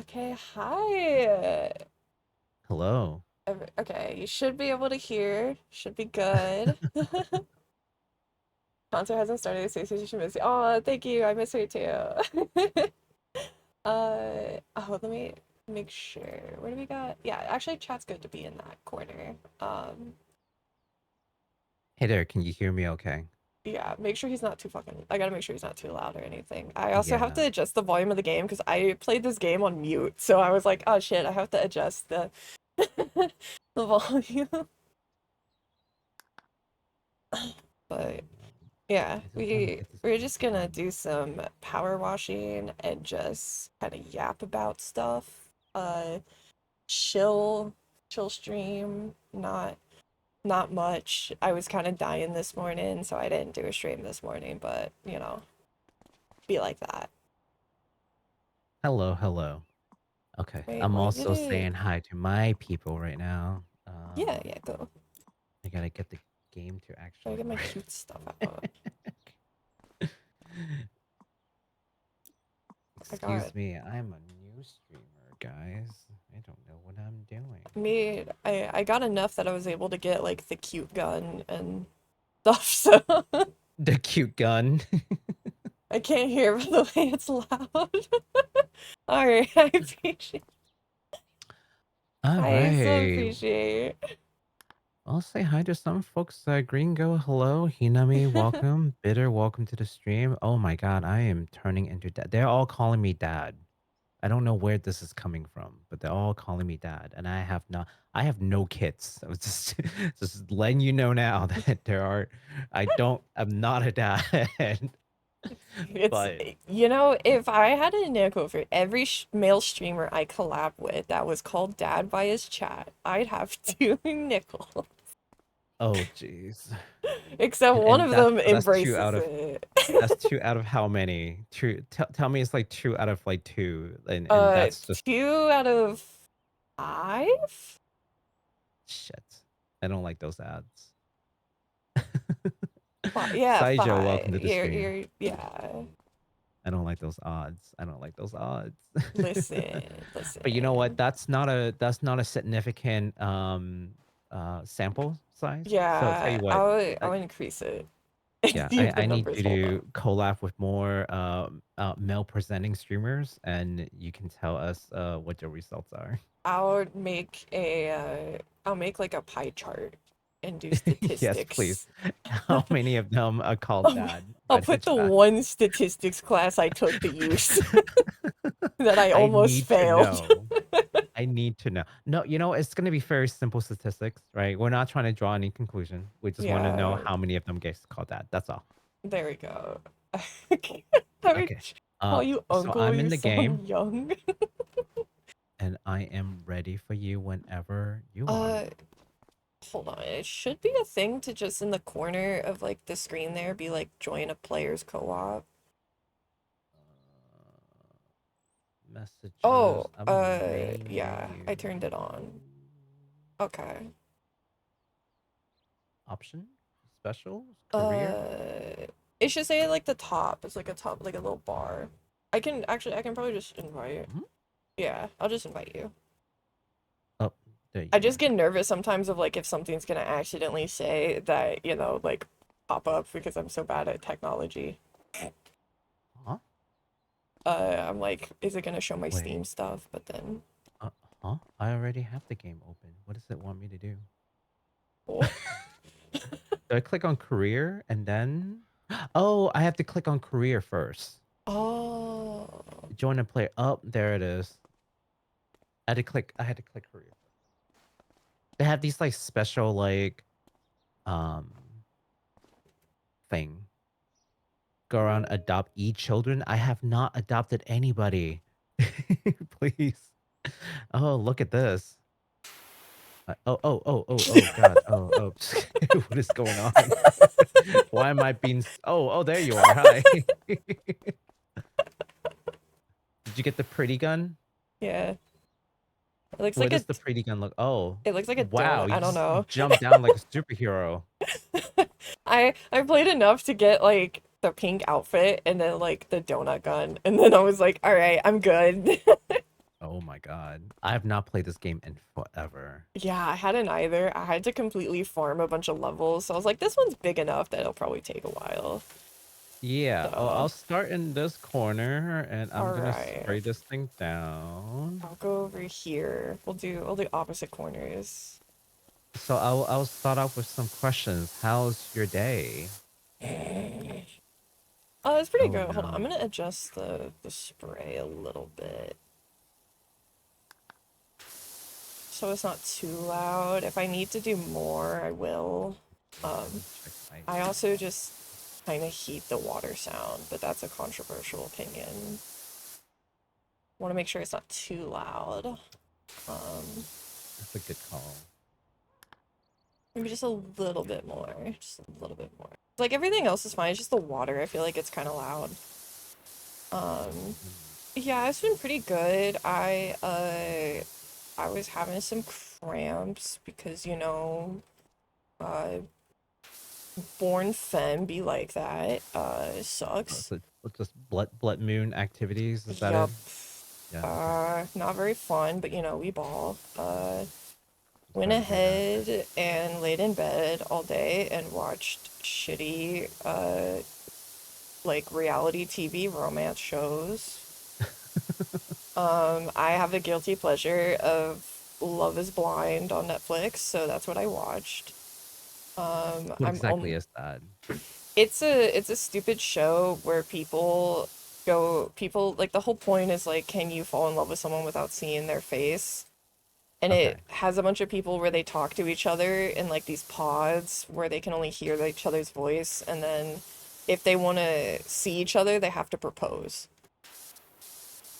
Okay, hi. Hello. Okay, you should be able to hear. Should be good. Concert hasn't started, so you should miss you. Oh, thank you. I miss her too. Let me make sure. Where do we got? Yeah, actually, chat's good to be in that corner. Hey there, can you hear me okay? Yeah, make sure he's not too fucking. I gotta make sure he's not too loud or anything. I also have to Yeah. adjust the volume of the game because I played this game on mute, so I was like, oh shit, I have to adjust the the volume. But yeah, I just want to we get this we're game just gonna on. do some power washing and just kind of yap about stuff. Chill, chill stream. Not much. I was kind of dying this morning, so I didn't do a stream this morning. But be like that. Hello, hello. Okay, Wait, I'm why did also it? saying hi to my people right now. Yeah, yeah, go. I gotta get the game to Gotta actually get my work. cute stuff out. I got Excuse me, I'm a new streamer, guys. I don't know what I'm doing. me. I got enough that I was able to get like the cute gun and stuff. So. The cute gun. I can't hear by the way it's loud. Alright, I appreciate All I so right. appreciate I'll say hi to some folks. Gringo, hello. Hinami, welcome. Bitter, welcome to the stream. Oh my god, I am turning into dad. They're all calling me dad. I don't know where this is coming from, but they're all calling me dad, and I have no kids. I was just just letting you know now that I'm not a dad. it's But if I had a nickel for every male streamer I collab with that was called dad by his chat, I'd have two nickels. oh jeez. Except And one of them that's two out embraces of it. that's two out of how many? Two tell me it's like two out of like two, and that's just 2 out of 5? shit. I don't like those ads. Yeah, Saijo, welcome 5. to the stream. Yeah. I don't like those odds. I don't like those odds. Listen, But you know what? listen. That's not a significant sample size. So I'll tell Yeah, you what. I'll increase it. Yeah, See if the I need numbers you hold to up. collab with more male presenting streamers, and you can tell us what your results are. I'll make like a pie chart and do Yes, please. statistics. How many of them are called I'll, dad I'll by the put the chat? one statistics class I took that used that I I almost need to failed. know. I need to know. No, it's going to be very simple statistics, right? We're not trying to draw any conclusion. We just want to know Yeah, how many of them get called dad. That's all. there we go. I would Okay. call you So uncle, I'm in you the game, sound young. and I am ready for you whenever you are. Uh, Hold on. It should be a thing to just in the corner of like the screen there be like join a player's co-op. Messages. Oh, I'm waiting yeah, you. I turned it on. Okay. Option? Specials? Career? Uh, it should say like the top. It's like a top, like a little bar. I can probably just invite. Mhm. Yeah, I'll just invite you. Oh, there I you just are. get nervous sometimes of like if something's gonna accidentally say that, like pop up because I'm so bad at technology. Huh? I'm like, is it gonna show my Steam Wait. stuff? But then, Uh, huh? I already have the game open. What does it want me to do? oh, Do I click on career and then? Oh, I have to click on career first. oh, Join a player. Oh, there it is. I had to click career. They have these like special like um thing. Go around adopt children. I have not adopted anybody. Please. Oh, look at this. Oh, God. Oh. What is going on? Why am I being? Oh, there you are. Hi. Did you get the pretty gun? yeah. It looks Where like does the pretty gun look? Oh, it looks like a wow. donut. You I don't just know. jumped down like a superhero. I played enough to get like the pink outfit and then like the donut gun, and then I was like, all right, I'm good. Oh my god. I have not played this game in forever. Yeah, I hadn't either. I had to completely farm a bunch of levels, so I was like, this one's big enough that it'll probably take a while. Yeah, So, I'll start in this corner and I'm all gonna right. spray this thing down. I'll go over here. We'll do opposite corners. So I'll start off with some questions. How's your day? It's pretty Oh good. Hold on, I'm no. gonna adjust the spray a little bit so it's not too loud. If I need to do more, I will. Let Um, me check my I also just kind of hate the water sound, but that's a controversial opinion. Want to make sure it's not too loud. Um, that's a good call. Maybe just a little bit more. Just a little bit more. Like everything else is fine. It's just the water. I feel like it's kind of loud. Um, Mm. yeah, it's been pretty good. I was having some cramps because, uh, born femme be like that. It sucks. So what's this blood moon activities? Is that it? Yup. Yeah, okay. Not very fun, but we ball. Went Sorry to hear that. ahead and laid in bed all day and watched shitty, like reality TV romance shows. I have a guilty pleasure of Love is Blind on Netflix, so that's what I watched. What exactly is that? It's a stupid show where people like the whole point is like, can you fall in love with someone without seeing their face? And it Okay. has a bunch of people where they talk to each other in like these pods where they can only hear each other's voice, and then if they want to see each other, they have to propose.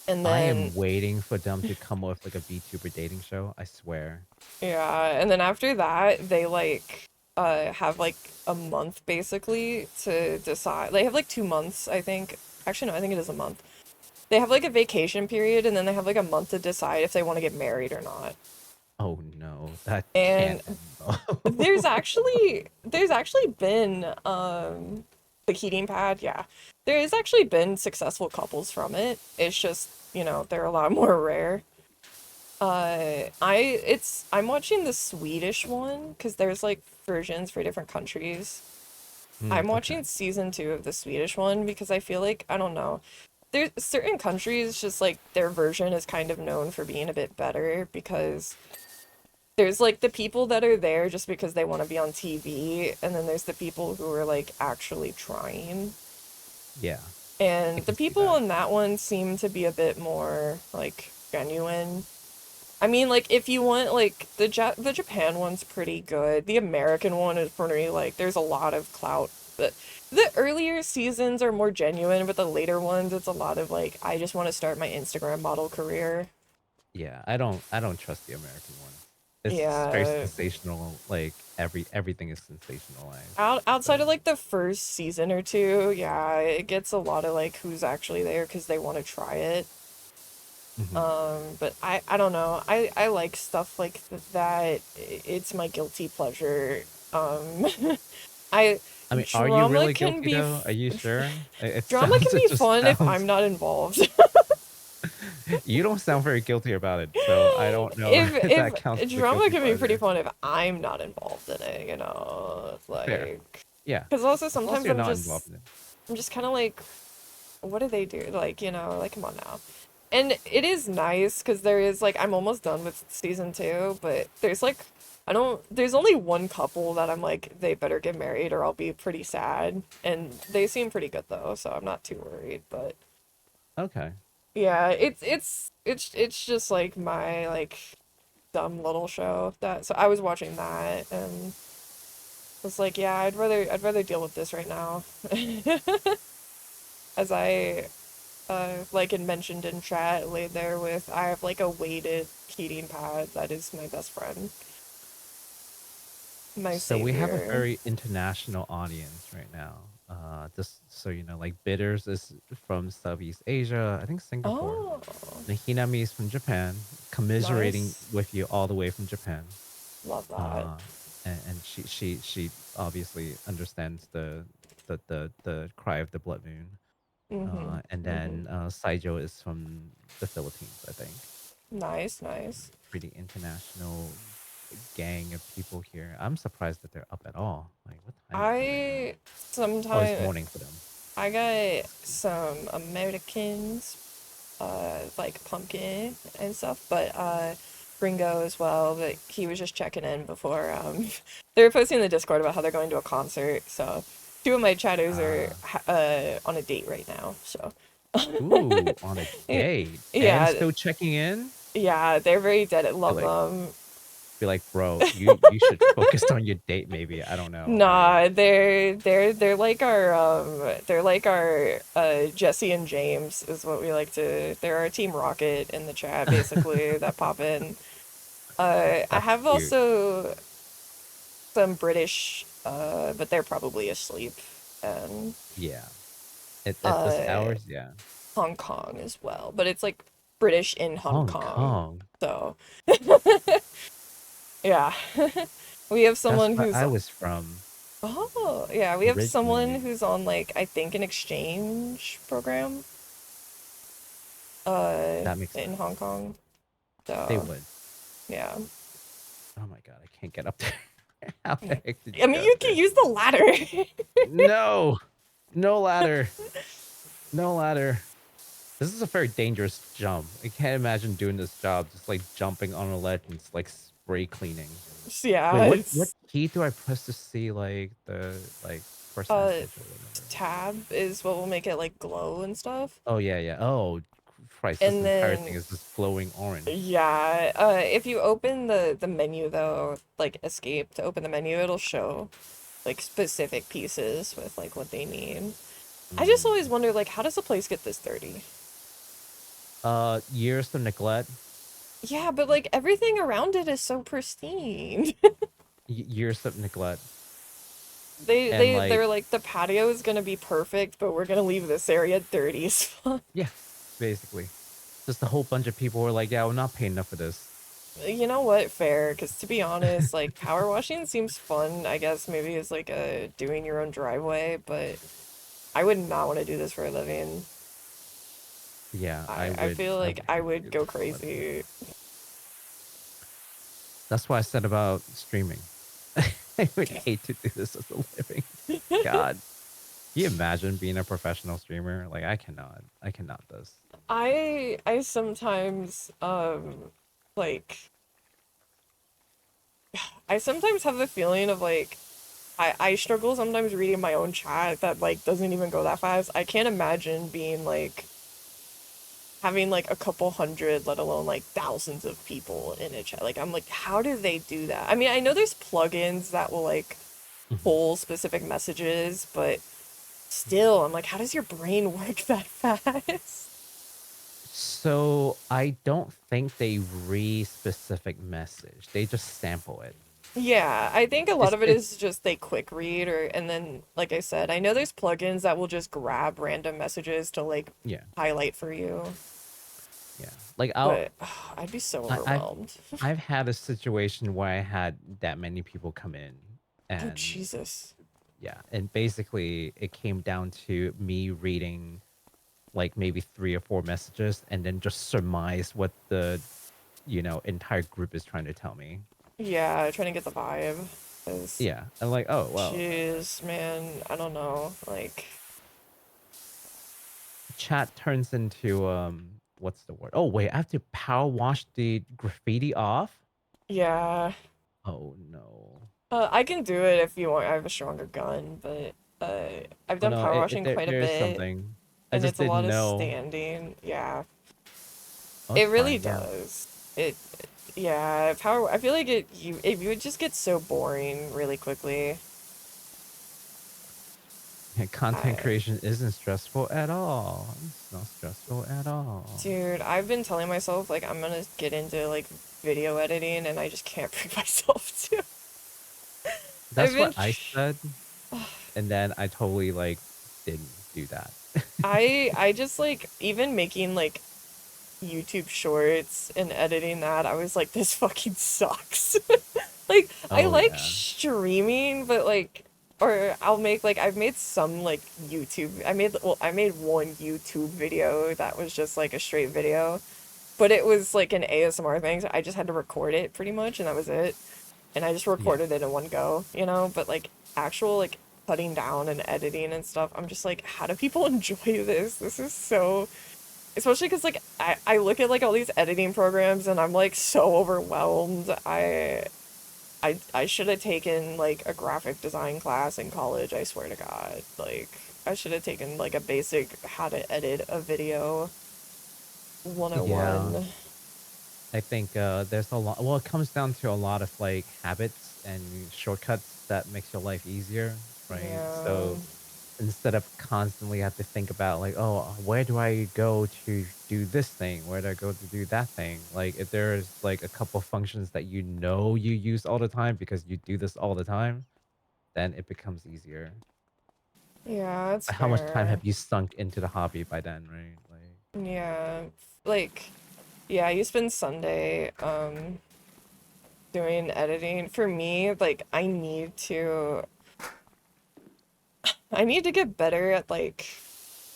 And I then am waiting for them to come up with like a VTuber dating show. I swear. yeah, and then after that, they like have like a month basically to decide. They have like 2 months, I think. Actually, no, I think it is a month. They have like a vacation period, and then they have like a month to decide if they want to get married or not. Oh no, that And can't end well. there's actually been the heating pad, yeah. There has actually been successful couples from it. It's just, they're a lot more rare. I'm watching the Swedish one because there's like versions for different countries. I'm Okay. watching season 2 of the Swedish one because I feel like, I don't know. There's certain countries just like their version is kind of known for being a bit better because there's like the people that are there just because they want to be on TV, and then there's the people who are like actually trying. Yeah, I And the can see people that. on that one seem to be a bit more like genuine. I mean, like if you want like the Japan one's pretty good. The American one is pretty like there's a lot of clout. But the earlier seasons are more genuine, but the later ones it's a lot of like I just want to start my Instagram model career. Yeah, I don't trust the American ones. It's very Yeah, sensational. Like everything is sensationalized. outside of So, like the first season or two, yeah, it gets a lot of like who's actually there because they want to try it. mhm. But I don't know. I like stuff like that. It's my guilty pleasure. Um, I I mean, are you drama really can guilty be though? Are you sure? It drama sounds. can It be just fun if I'm sounds. not involved. You don't sound very guilty about it, so I don't know if that counts If as a drama guilty can be pretty pleasure. fun if I'm not involved in it, It's Fair. like Yeah. because also As long as sometimes you're not involved in it. I'm just kind of like what do they do? Like, like come on now. And it is nice because there is like I'm almost done with season 2, but there's like there's only one couple that I'm like they better get married or I'll be pretty sad. And they seem pretty good though, so I'm not too worried, but Okay. yeah, it's just like my like dumb little show that so I was watching that and was like, yeah, I'd rather deal with this right now. As I like it mentioned in chat, laid there with I have like a weighted heating pad that is my best friend, my So we have a savior. very international audience right now. Just so you know, like Bitters is from Southeast Asia, I think Singapore. Oh, And Hinami is from Japan, commiserating nice. with you all the way from Japan. Love that. Uh, and she obviously understands the cry of the blood moon. Mm-hmm. And Mm-hmm. then Saijo is from the Philippines, I think. Nice, nice. Pretty international gang of people here. I'm surprised that they're up at all. Like, what time is it right now? I Oh, it's sometimes morning for them. I got some Americans, like Pumpkin and stuff, but Gringo as well. But he was just checking in before they were posting in the Discord about how they're going to a concert. So two of my chatters are Uh, on a date right now. So ooh, on a Y- date and yeah, still checking in. yeah, they're very dead. I Be love like, them. be like, bro, you should focus on your date. Maybe I don't know. Like, Nah, they're like our Jesse and James is what we like to. They're our Team Rocket in the chat basically that pop in. I that's have cute. also some British, but they're probably asleep, and Yeah. At this uh hours, yeah. Hong Kong as well. But it's like British in Hong Hong Kong, Kong. so yeah. We have That's someone where who's I was from oh yeah, we have someone originally. who's on like I think an exchange program That makes in sense. Hong Kong. They So would. yeah. Oh my god, I can't get up there. How the heck did you I get mean up you can there? use the ladder. No, no ladder. No ladder. This is a very dangerous jump. I can't imagine doing this job just like jumping on a ledge and just like spray cleaning. So, Wait, yeah, what it's key do I press to see like the uh percentage or whatever? tab is what will make it like glow and stuff. Oh yeah, yeah. Oh Christ, this And entire thing then is just glowing orange. yeah, if you open the menu though, like escape to open the menu, it'll show like specific pieces with like what they need. I just always Mm. wonder like how does a place get this dirty? Years of neglect, Yeah, but like everything around it is so pristine. years of neglect, They and they like they're like the patio is gonna be perfect, but we're gonna leave this area dirty as fuck. yeah, basically, just a whole bunch of people were like, yeah, we're not paying enough for this. You know what? Fair, because to be honest, like power washing seems fun. I guess maybe it's like a doing your own driveway, but I would not want to do this for a living. Yeah, I feel I like would I hate to would do go this for a living. crazy. That's why I said about streaming. I would hate to do this as a living. God, can you imagine being a professional streamer? Like I cannot. I cannot this. I sometimes like I sometimes have the feeling of like I struggle sometimes reading my own chat that like doesn't even go that fast. I can't imagine being like having like a couple hundred, let alone like thousands of people in a chat. Like I'm like, how do they do that? I mean, I know there's plugins that will like Mhm. pull specific messages, but still, I'm like, how does your brain work that fast? So I don't think they read specific message. They just sample it. Yeah, I think a lot It's of it it's is just they quick read or and then like I said, I know there's plugins that will just grab random messages to like yeah, highlight for you, yeah. Like but I'd be so I, I've overwhelmed. I've had a situation where I had that many people come in, Oh and Jesus. yeah, and basically it came down to me reading like maybe 3 or 4 messages and then just surmise what the entire group is trying to tell me. Yeah, trying to get the vibe. 'Cause Yeah, and like, oh well, jeez, man, I don't know. Like, chat turns into what's the word? Oh wait, I have to power wash the graffiti off. yeah. Oh no. I can do it if you want. I have a stronger gun, but I've Oh done no, power washing there quite a there is bit, something. I and just it's a didn't lot of know. standing. Yeah, Oh, it it's really fine. Yeah. does. Yeah, power. I feel like it would just get so boring really quickly. Yeah, content I, creation isn't stressful at all. It's not stressful at all. dude, I've been telling myself like I'm gonna get into like video editing, and I just can't bring myself to. I've That's been. what I said, and then I totally like didn't do that. I just like even making like YouTube shorts and editing that, I was like, this fucking sucks. Like, I Oh like yeah. streaming, but like, or I'll make like, I've made some like YouTube, I made one YouTube video that was just like a straight video. but it was like an ASMR thing, so I just had to record it pretty much, and that was it. And I just Yeah. recorded it in one go, you know? But like actual like cutting down and editing and stuff, I'm just like, how do people enjoy this? This is so, especially because like I look at like all these editing programs and I'm like so overwhelmed. I should have taken like a graphic design class in college, I swear to God. Like I should have taken like a basic how to edit a video Yeah. 101. I think there's a lot. Well, it comes down to a lot of like habits and shortcuts that makes your life easier, right? Yeah. So instead of constantly have to think about like, oh, where do I go to do this thing? Where do I go to do that thing? Like, if there's like a couple functions that you know you use all the time because you do this all the time, then it becomes easier. Yeah, that's How much time fair. have you sunk into the hobby by then, right? Like, Yeah. Like yeah, you spend Sunday doing editing. For me, like I need to get better at like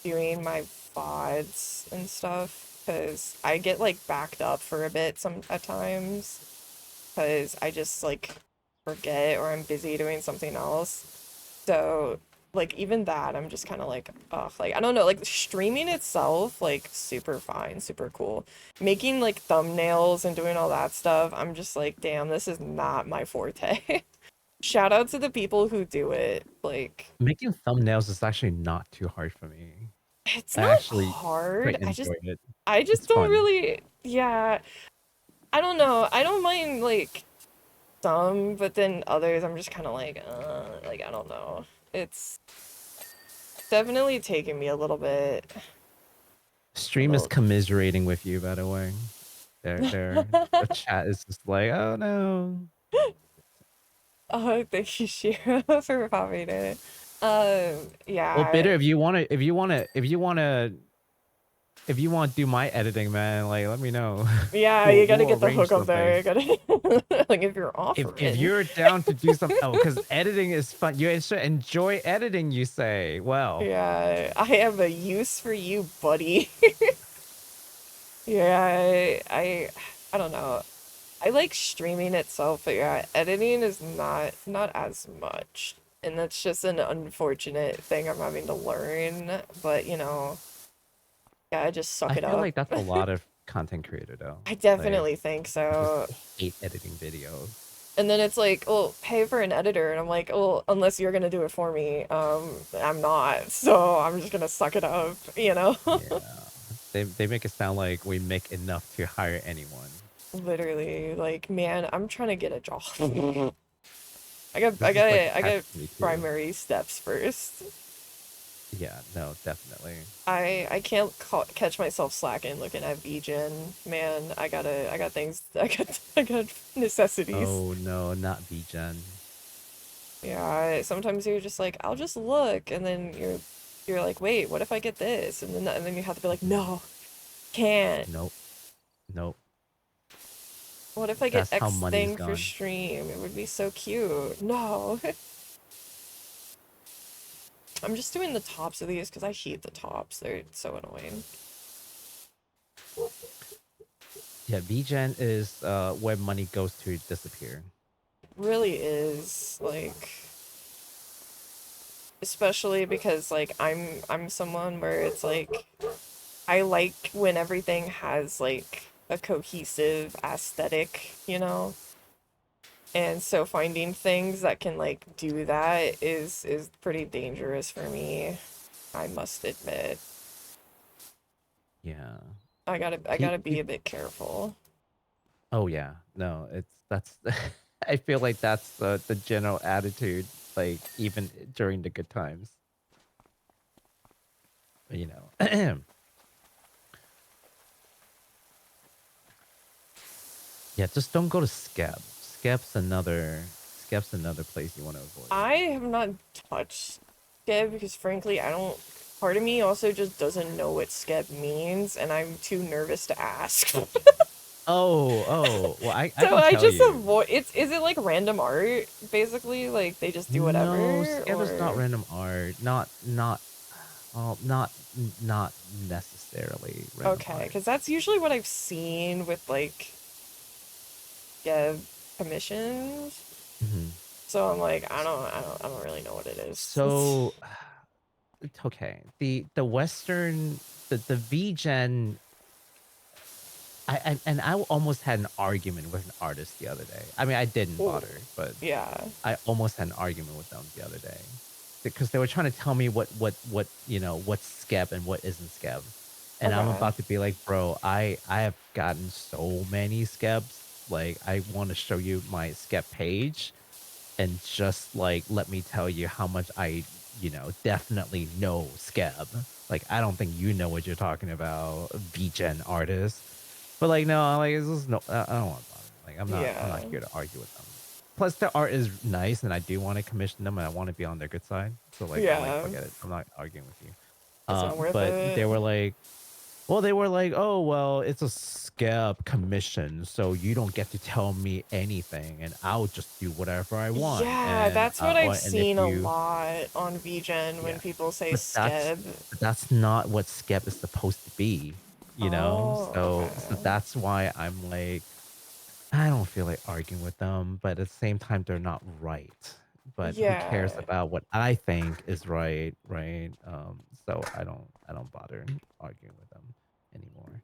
doing my VODs and stuff because I get like backed up for a bit some at times because I just like forget or I'm busy doing something else. So like even that I'm just kind of like ugh, like I don't know, like streaming itself like super fine, super cool. Making like thumbnails and doing all that stuff, I'm just like damn, this is not my forte. Shout out to the people who do it. Like making thumbnails is actually not too hard for me. it's I not actually hard. quite enjoy it. I just It's don't fun. really yeah, I don't know. I don't mind like some, but then others I'm just kind of like I don't know. It's definitely taking me a little bit. A Stream is little. commiserating with you, by the way. The chat is just like, oh no. Oh, thank you, Shira, for popping in. Well, Yeah, Bitter, if you want to do my editing, man, like let me know. yeah, we'll you gotta we'll get the arrange hook up there. something. You gotta like if you're If offering. you're down to do some, oh, because editing is fun. You should enjoy editing. You say, well, Yeah, I have a use for you, buddy. Yeah, I don't know. I like streaming itself, but yeah, editing is not as much. And that's just an unfortunate thing I'm having to learn, but you know, yeah, I just suck I it feel up. like that's a lot of content creator though. I Like, definitely think I just so. hate editing videos. And then it's like, well, pay for an editor, and I'm like, well, unless you're gonna do it for me, I'm not. So I'm just gonna suck it up, you know? Yeah, they make it sound like we make enough to hire anyone. Literally, like, man, I'm trying to get a job. This is like I got happens to me too. primary steps first. Yeah, no, definitely. I can't catch myself slacking looking at VGen. Man, I got things I got necessities. Oh no, not VGen. Yeah, sometimes you're just like, I'll just look, and then you're like, wait, what if I get this? And then you have to be like, no, can't. Nope, nope. What if I get That's how X money is thing for gone. stream? It would be so cute. No. I'm just doing the tops of these because I hate the tops. They're so annoying. Yeah, VGen is where money goes to disappear. Really is like especially because like I'm someone where it's like I like when everything has like a cohesive aesthetic, you know? And so finding things that can like do that is pretty dangerous for me, I must admit. Yeah. I You, gotta be you, a bit careful. oh yeah, no, that's. I feel like that's the general attitude, like even during the good times. You know. Yeah, just don't go to Scab. Scab's another place you want to avoid. I have not touched Skeb because frankly I don't part of me also just doesn't know what Skeb means and I'm too nervous to ask. Oh, well, I So can I tell just you. avoid it's is it like random art basically? Like they just do No, whatever Scab is not or random art. Not not necessarily random Okay, art. because that's usually what I've seen with like dev commissions. Mhm. So I'm like, I don't really know what it is. So it's okay. The Western the VGen and I almost had an argument with an artist the other day. I mean, I didn't Oh, bother, but yeah. I almost had an argument with them the other day because they were trying to tell me what what's skeb and what isn't skeb, and I'm Okay. about to be like, bro, I have gotten so many skebs. Like, I want to show you my skeb page and just like let me tell you how much I definitely know skeb. Like, I don't think you know what you're talking about, VGen artist. But like, no, like, it's just no, I don't want to bother. Like, I'm Yeah. not here to argue with them. Plus, their art is nice, and I do want to commission them, and I want to be on their good side. So like, I'm like, Yeah. forget it. I'm not arguing with you. It's not worth But it. they were like, oh well, it's a scab commission, so you don't get to tell me anything, and I'll just do whatever I want. Yeah, that's what I've And if seen a you, lot on VGen when yeah, people say but skeb. that's not what skeb is supposed to be, you know. Oh, So okay. that's why I'm like, I don't feel like arguing with them, but at the same time, they're not right. But who cares Yeah. about what I think is right, right? So I don't bother arguing with them anymore.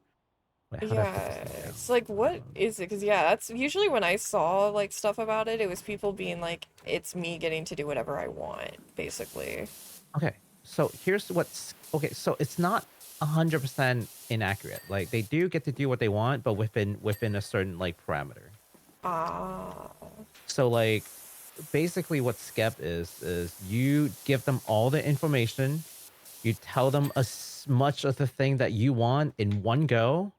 Wait, how do I put Yeah, this thing it's down? like, what is it? Because, yeah, that's usually when I saw, like, stuff about it, it was people being like, it's me getting to do whatever I want, basically. Okay, so here's what's okay. So it's not 100% inaccurate. Like, they do get to do what they want, but within a certain like parameter. Ah, So like, basically, what skep is you give them all the information. You tell them as much of the thing that you want in one go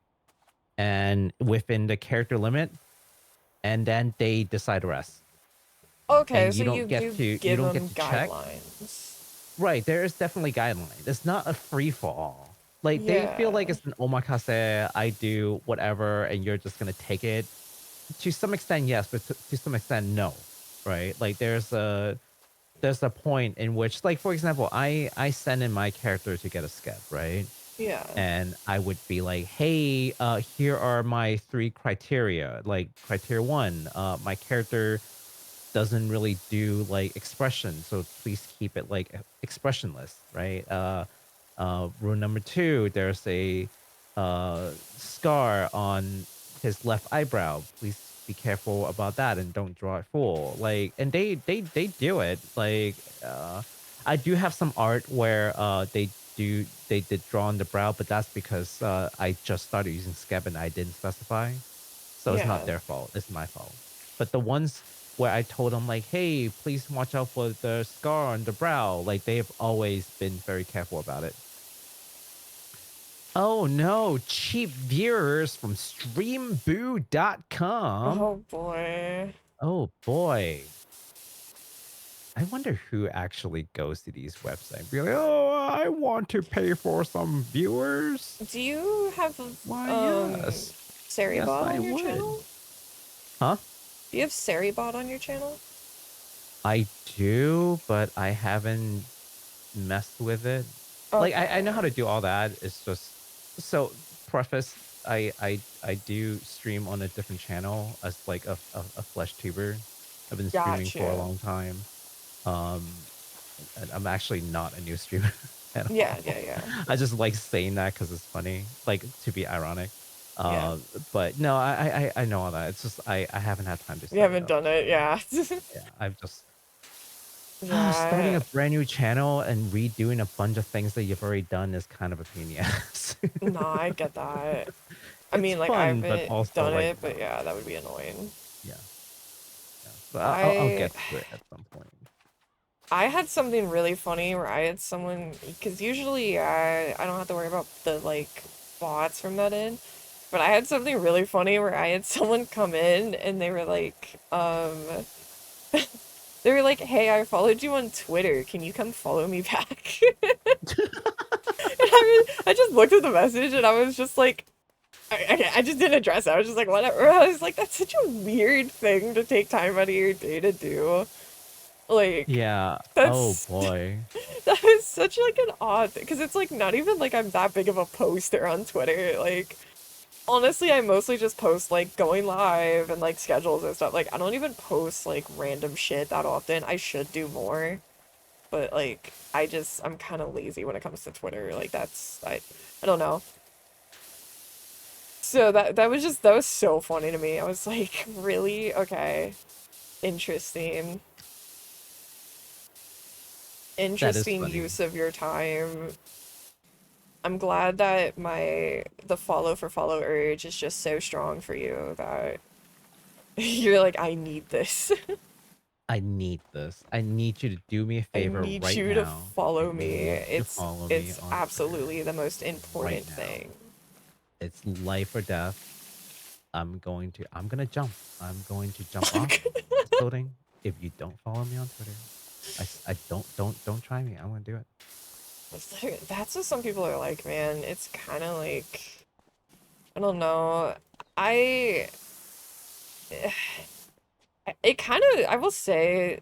and within the character limit, and then they decide the rest. okay, And so you do you give don't get them to check. guidelines. Right, there is definitely guidelines. It's not a free for all. Like, they feel like Yeah, it's an omakase, I do whatever, and you're just gonna take it. To some extent, yes, but to some extent, no. Right? Like, there's a point in which, like, for example, I send in my character to get a skep, right? yeah, And I would be like, hey, here are my three criteria. Like, criteria one, my character doesn't really do like expression, so please keep it like expressionless, right? Rule number two, there's a scar on his left eyebrow. Please be careful about that and don't draw it full. Like, and they do it. Like, I do have some art where they did draw on the brow, but that's because I just started using Skeb and I didn't specify. So it's not yeah. their fault. It's my fault. But the ones where I told them like, "Hey, please watch out for the scar on the brow," like, they've always been very careful about it. Oh no, cheap viewers from streamboo.com. Oh boy. Oh boy. I wonder who actually goes to these websites. Be like, "Oh, I want to pay for some viewers." Do you have, Why, um, yes. Yes, Seribot I on your would. channel? Huh? Do you have Seribot on your channel? I do, but I haven't messed with it. Like, I know how Okay. to do all that. It's just, so preface, I do stream on a different channel as like a flesh tuber. I've been streaming for a Gotcha. long time. Um and I'm actually not a new streamer at Yeah, all. yeah, yeah. I just like saying that because it's funny, like, to be ironic. Yeah. But no, I know all that. It's just I haven't had time to You set it haven't up. done it, yeah. Yeah, I've just starting Yeah. a brand new channel and redoing a bunch of things that you've already done is kind of a pain in the ass. Nah, I get that. I It's mean, like, I fun, but haven't also done like, it, but yeah, that would be annoying. yeah, yeah. But I'll I get to it at some point. I had something really funny where I had someone, because usually I don't have to worry about the, like, bots from that in, but I had something really funny where I had someone come in and they were like, hey, I followed you on Twitter. Can you come follow me back? And I just looked at the message and I was just like, I just didn't address it. I was just like, whatever. I was like, that's such a weird thing to take time out of your day to do. Like, Yeah. Oh that's boy. that is such like an odd thing because it's like not even like I'm that big of a poster on Twitter. Like, honestly, I mostly just post like going live and like schedules and stuff. Like, I don't even post like random shit that often. I should do more, but like I'm kind of lazy when it comes to Twitter. Like, I don't know. So that was so funny to me. I was like, really? Okay. Interesting. That is Interesting funny. use of your time. I'm glad that the follow for follow urge is just so strong for you that you're like, I need this. I need this. I need you to do me a I favor need right you to now. I follow me. need you to follow me It's on Twitter absolutely the most right important now. thing. It's life or death. I'm gonna jump. I'm going to jump off this building if you don't follow me on Twitter. I don't try me. I'm gonna do it. That's what some people are like, man. It's kind of like I don't know. I it kind of I will say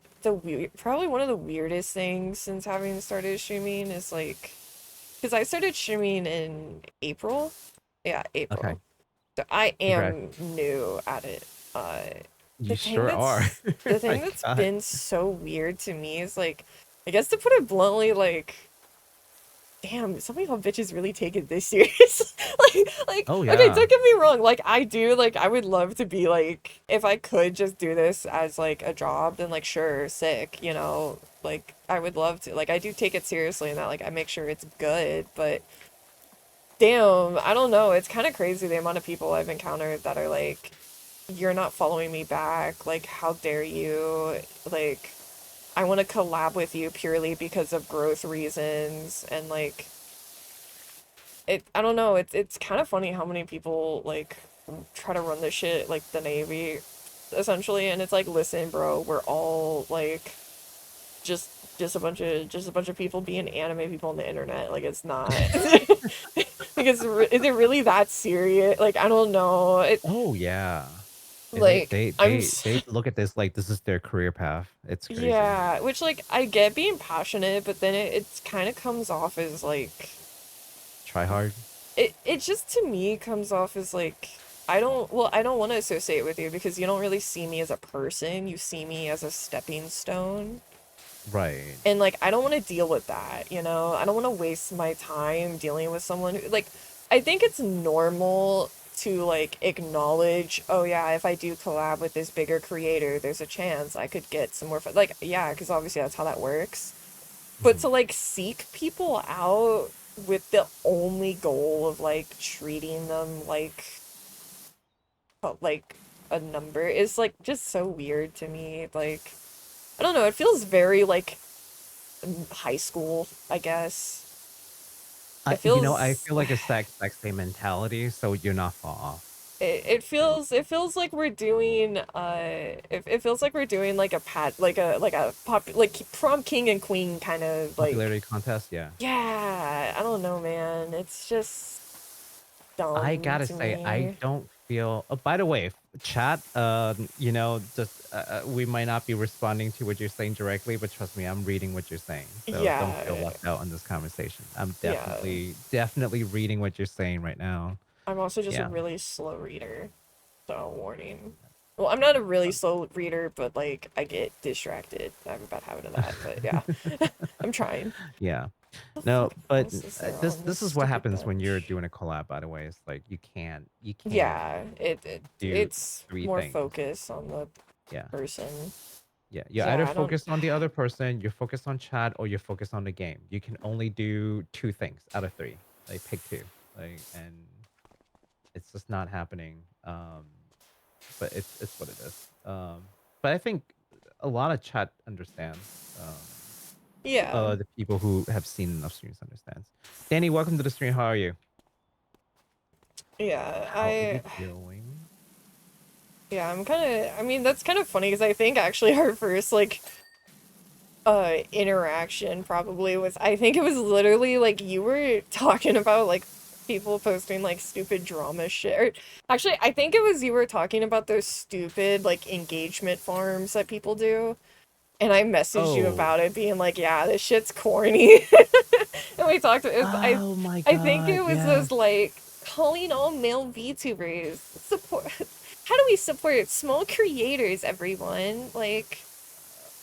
probably one of the weirdest things since having started streaming is like because I started streaming in April. Yeah, Okay. April. So I Congrats. am new at it. Uh, You sure are. the thing My that's God. been so weird to me is like, I guess to put it bluntly, like, damn, some of y'all bitches really take it this serious. Oh Okay, yeah. don't get me wrong. Like, I do, like, I would love to be like, if I could just do this as like a job, then like, sure, sick, you know. Like, I would love to. Like, I do take it seriously in that, like, I make sure it's good, but damn, I don't know. It's kind of crazy the amount of people I've encountered that are like, you're not following me back. Like, how dare you? Like, I want to collab with you purely because of growth reasons. And like, I don't know. It's kind of funny how many people like try to run this shit like the Navy, essentially. And it's like, listen, bro, we're all like just just a bunch of people being anime people on the internet. Like, it's not. Like, is it really that serious? Like, I don't know. Oh yeah. Like, They look at this like this is their career path. It's crazy. yeah, which like I get being passionate, but then it kind of comes off as like Try hard. it just to me comes off as like I don't want to associate with you because you don't really see me as a person. You see me as a stepping stone. Right. And like I don't want to deal with that, you know? I don't want to waste my time dealing with someone who like I think it's normal to like acknowledge, oh yeah, if I do collab with this bigger creator, there's a chance I could get some more like yeah, because obviously that's how that works. But Mhm. to like seek people out with the only goal of like treating them like a number is like just so weird to me. Like I don't know, it feels very like high school, I guess. It I feels feel like it's that exact same mentality, so you're not far off. it feels like we're doing it feels like we're doing like a like a pop like prom king and queen kind of like Popularity contest, yeah. yeah, I don't know, man. It's just I dumb gotta to say, I me. don't feel. Oh, by the way, chat. Just we might not be responding to what you're saying directly, but trust me, I'm reading what you're saying, so don't feel Yeah. left out in this conversation. I'm Yeah. definitely reading what you're saying right now. I'm also just a Yeah. really slow reader. So warning. Well, I'm not a really slow reader, but like I get distracted. I have a bad habit of that. But yeah, I'm trying. Yeah. What the No, fuck but else is there this on this this is what stupid happens when you're bench? doing a collab. By the way, it's like you can't Yeah, do it's three more things. focus on the Yeah. person. Yeah, you're Yeah, either I don't. focused on the other person, you're focused on chat, or you're focused on the game. You can only do two things out of three. Like pick two. And it's just not happening. But it's what it is. But I think a lot of chat understands. Yeah, The people who have seen enough streams understands. Danny, welcome to the stream. How are you? yeah. How are you doing? Yeah, I'm kind of. I mean, that's kind of funny because I think actually our first like interaction probably was I think it was literally like you were talking about like people posting like stupid drama shit or actually I think it was you were talking about those stupid like engagement farms that people do and I messaged you Oh. about it, being like, "Yeah, this shit's corny." And we talked. Oh my I think it god, was yes. those like calling all male VTubers support. How do we support small creators, everyone? Like,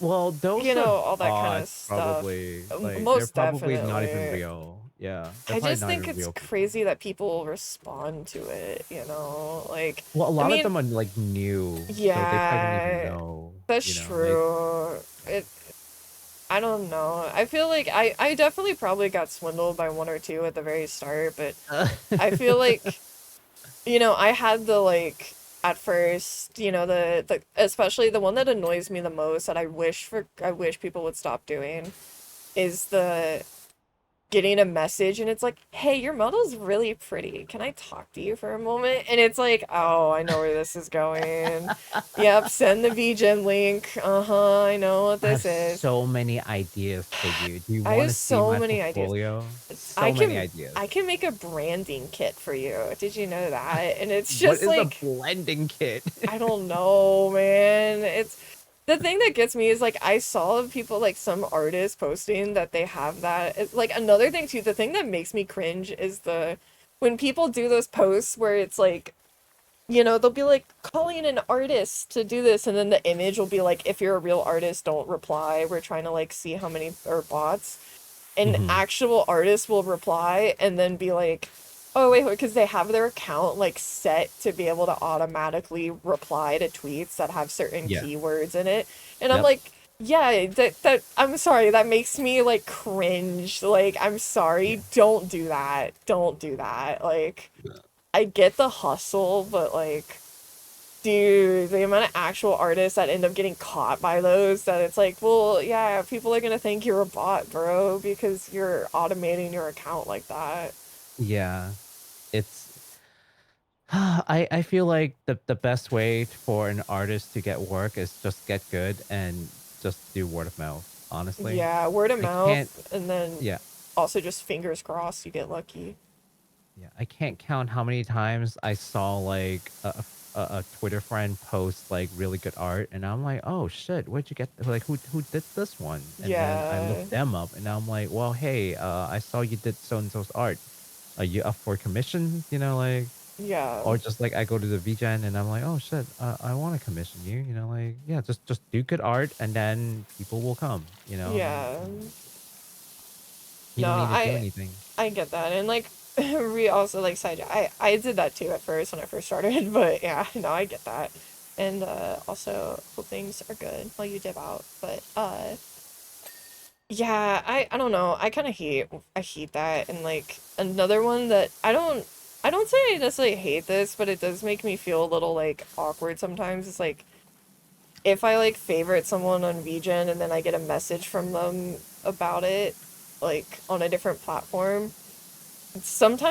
Well, you those know, are all that kind of bots stuff. probably. Like they're Most probably not even definitely. real. Yeah, they're I probably just not think even it's real people. crazy that people respond to it, you know? Like, Well, a I lot of mean, them are like new, so they probably don't even yeah, know, that's you know, like true. It, I don't know. I feel like I definitely probably got swindled by one or two at the very start, but I feel like, you know, I had the like at first, you know, the especially the one that annoys me the most that I wish people would stop doing is the getting a message and it's like, "Hey, your model's really pretty. Can I talk to you for a moment?" And it's like, "Oh, I know where this is going. Yep, send the VGen link. Uh-huh, I know what I have this is." so many ideas for you. Do you I want have to see so my many ideas. portfolio? I So many can ideas. I can make a branding kit for you. Did you know that? And it's What just is a like, blending kit? I don't know, man. It's the thing that gets me is like I saw people like some artists posting that they have that. It's like another thing too, the thing that makes me cringe is the when people do those posts where it's like, you know, they'll be like calling an artist to do this and then the image will be like, if you're a real artist, don't reply. We're trying to like see how many are bots. An Hmm. actual artist will reply and then be like, oh wait, because they have their account like set to be able to automatically reply to tweets that have certain Yeah. keywords in it. And I'm Yep. like, yeah, that I'm sorry, that makes me like cringe. Like, I'm Yeah. sorry, don't do that. Don't do that. Like, I get the hustle, but like, dude, the amount of actual artists that end up getting caught by those, that it's like, well, yeah, people are gonna think you're a bot, bro, because you're automating your account like that. Yeah. It's I feel like the best way for an artist to get work is just get good and just do word of mouth, honestly. Yeah, word of I can't mouth, and then yeah. also just fingers crossed you get lucky. Yeah, I can't count how many times I saw like a Twitter friend post like really good art, and I'm like, oh shit, where'd you get like who did this one? And then I Yeah, looked them up, and I'm like, well, hey, I saw you did so and so's art. Are you up for commission? You know, like yeah, or just like I go to the VGen and I'm like, oh shit, I want to commission you. You know, like yeah, just do good art, and then people will come. You know, yeah. you No, don't need to do anything. I get that, and like we also like side. I did that too at first when I first started, but yeah, no, I get that, and also hope things are good while you dip out. But yeah, I don't know. I hate that, and like another one that I don't say I necessarily hate this, but it does make me feel a little like awkward sometimes. It's like if I like favorite someone on VGen and then I get a message from them about it, like on a different platform.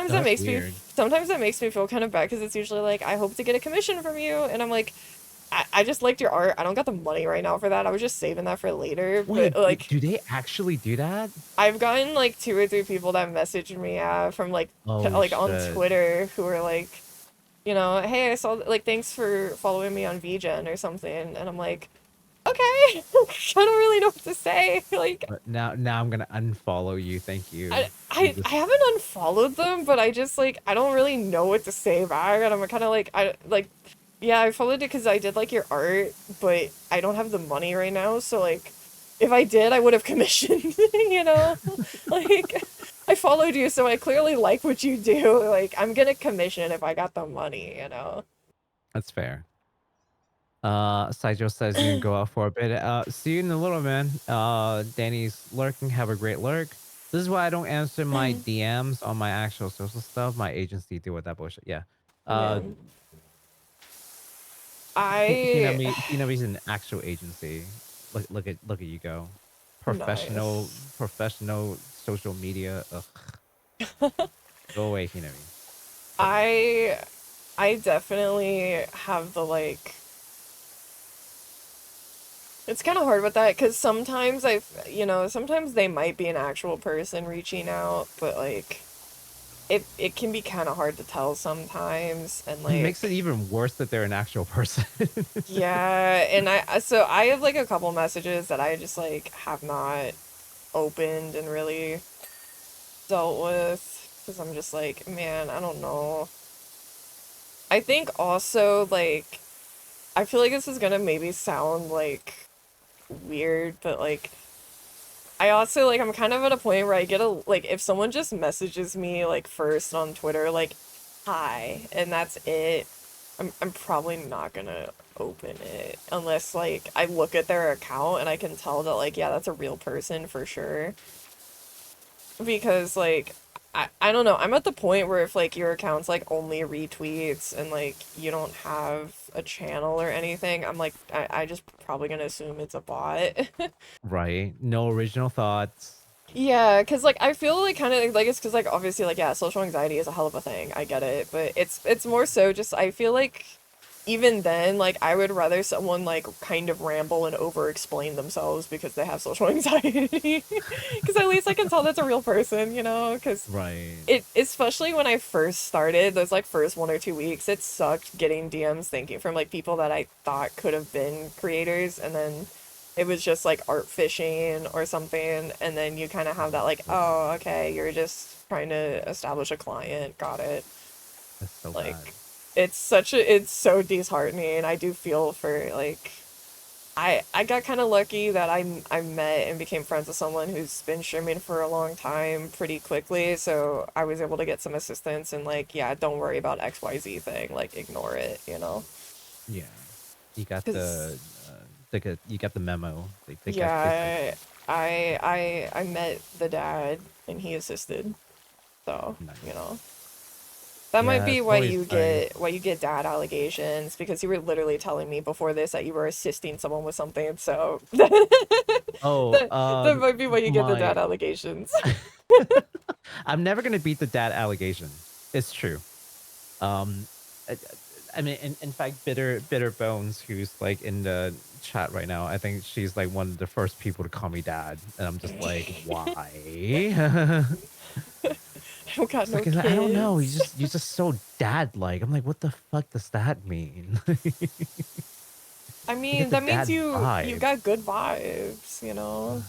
Oh, that's weird. Sometimes that makes me feel kind of bad because it's usually like I hope to get a commission from you, and I'm like, I just liked your art. I don't got the money right now for that. I was just saving that for later. But Wait, like, do they actually do that? I've gotten like two or three people that messaged me from Oh like on shit. Twitter who are like, you know, hey, I saw like thanks for following me on VGen or something, and I'm like, okay, I don't really know what to say. Like, But now I'm gonna unfollow you. Thank you. You I just haven't unfollowed them, but I just like I don't really know what to say back, and I'm kind of like I like, yeah, I followed it because I did like your art, but I don't have the money right now, so like, if I did, I would have commissioned, you know, like I followed you, so I clearly like what you do. Like I'm gonna commission if I got the money, you know. that's fair. Sidjo says you can go out for a bit. See you in a little, man. Danny's lurking. Have a great lurk. This is why I don't answer my DMs on my actual social stuff. My agency deal with that bullshit. Yeah. Yeah, Uh, I Hinami's an actual agency. Look at you go. Professional nice. professional social media. Ugh. Go away, Hinami. I I definitely have the like it's kind of hard with that because sometimes you know, sometimes they might be an actual person reaching out, but like, it can be kind of hard to tell sometimes, and It makes it like even worse that they're an actual person. yeah, and so I have like a couple messages that I just like have not opened and really dealt with because I'm just like, man, I don't know. I think also like I feel like this is gonna maybe sound like weird, but like I also like I'm kind of at a point where I get a like if someone just messages me like first on Twitter like hi and that's it, I'm probably not gonna open it unless like I look at their account and I can tell that like yeah, that's a real person for sure. Because like I don't know, I'm at the point where if like your account's like only retweets and like you don't have a channel or anything, I'm like I just probably gonna assume it's a bot. Right? No original thoughts. Yeah, because like I feel like kind of like it's because like obviously like yeah, social anxiety is a hell of a thing. I get it, but it's more so just I feel like even then like I would rather someone like kind of ramble and over explain themselves because they have social anxiety. Because at least I can tell that's a real person, you know? Because Right. it especially when I first started, those like first 1 or 2 weeks, it sucked getting DMs thinking from like people that I thought could have been creators, and then it was just like art fishing or something, and then you kind of have that Oh, like, yeah. oh, okay, you're just trying to establish a client, got it. That's so bad. Like, it's so disheartening. I do feel for like I got kind of lucky that I met and became friends with someone who's been streaming for a long time pretty quickly, so I was able to get some assistance and like, yeah, don't worry about XYZ thing, like ignore it, you know? Yeah. You got 'Cause you got the memo. They got yeah, you. I met the dad and he assisted, so, you Nice. know. That might Yeah, be it's always nice. why you get dad allegations because you were literally telling me before this that you were assisting someone with something, so Oh, that might be why you get the dad my allegations. I'm never gonna beat the dad allegation. It's true. Um, I, I mean, in fact, bitter bones, who's like in the chat right now. I think she's like one of the first people to call me dad, and I'm just like, why? I don't got It's no like I don't know. kids. You're just so dad like. I'm like, what the fuck does that mean? I I get mean, the that means dad you vibe. got good vibes, you know?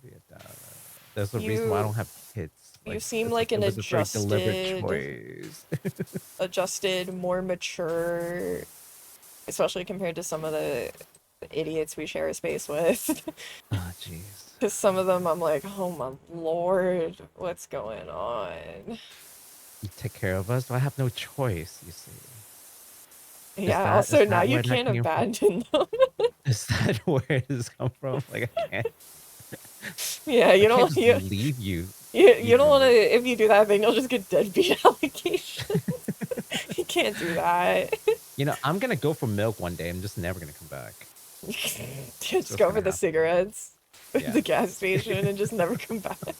Be a dad. There's a reason why I You don't have kids. you Like seem like it an was a very deliberate choice. adjusted, more mature, especially compared to some of the idiots we share a space with. Ah, jeez. Because some of them I'm like, oh my lord, what's going on? You take care of us. I have no choice. You see. Yeah, Is also now that you where that can't came from? abandon them. Is that where it has come from? Like Yeah, I you can't don't just you leave you you leave you don't want to alone. if you do that thing you'll just get deadbeat allegations. You can't do that. You know, I'm gonna go for milk one day. I'm just never gonna come back. It's Just just go gonna for the happen. cigarettes at Yeah. the gas station and just never come back.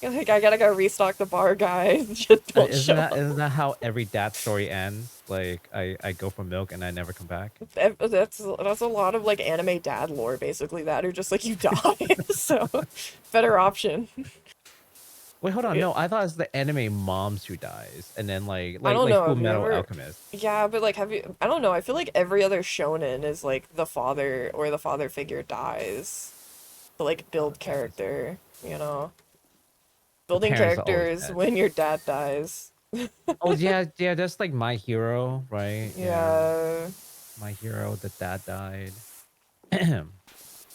You're like, I gotta go restock the bar, guys. Just don't show up. Isn't that how every dad story ends? Like I go for milk and I never come back. That's a lot of like anime dad lore, basically. That or just like you die. So, better option. Wait, hold on. No, I thought it's the anime moms who dies, and then I don't like know. Full Have you Metal ever? Alchemist. Yeah, but like, have you? I don't know. I feel like every other shonen is like the father or the father figure dies to like build That is character. You know, the building parents are always characters dead. when your dad dies. Oh yeah, yeah. That's like My Hero, right? Yeah, Yeah. My Hero. The dad died.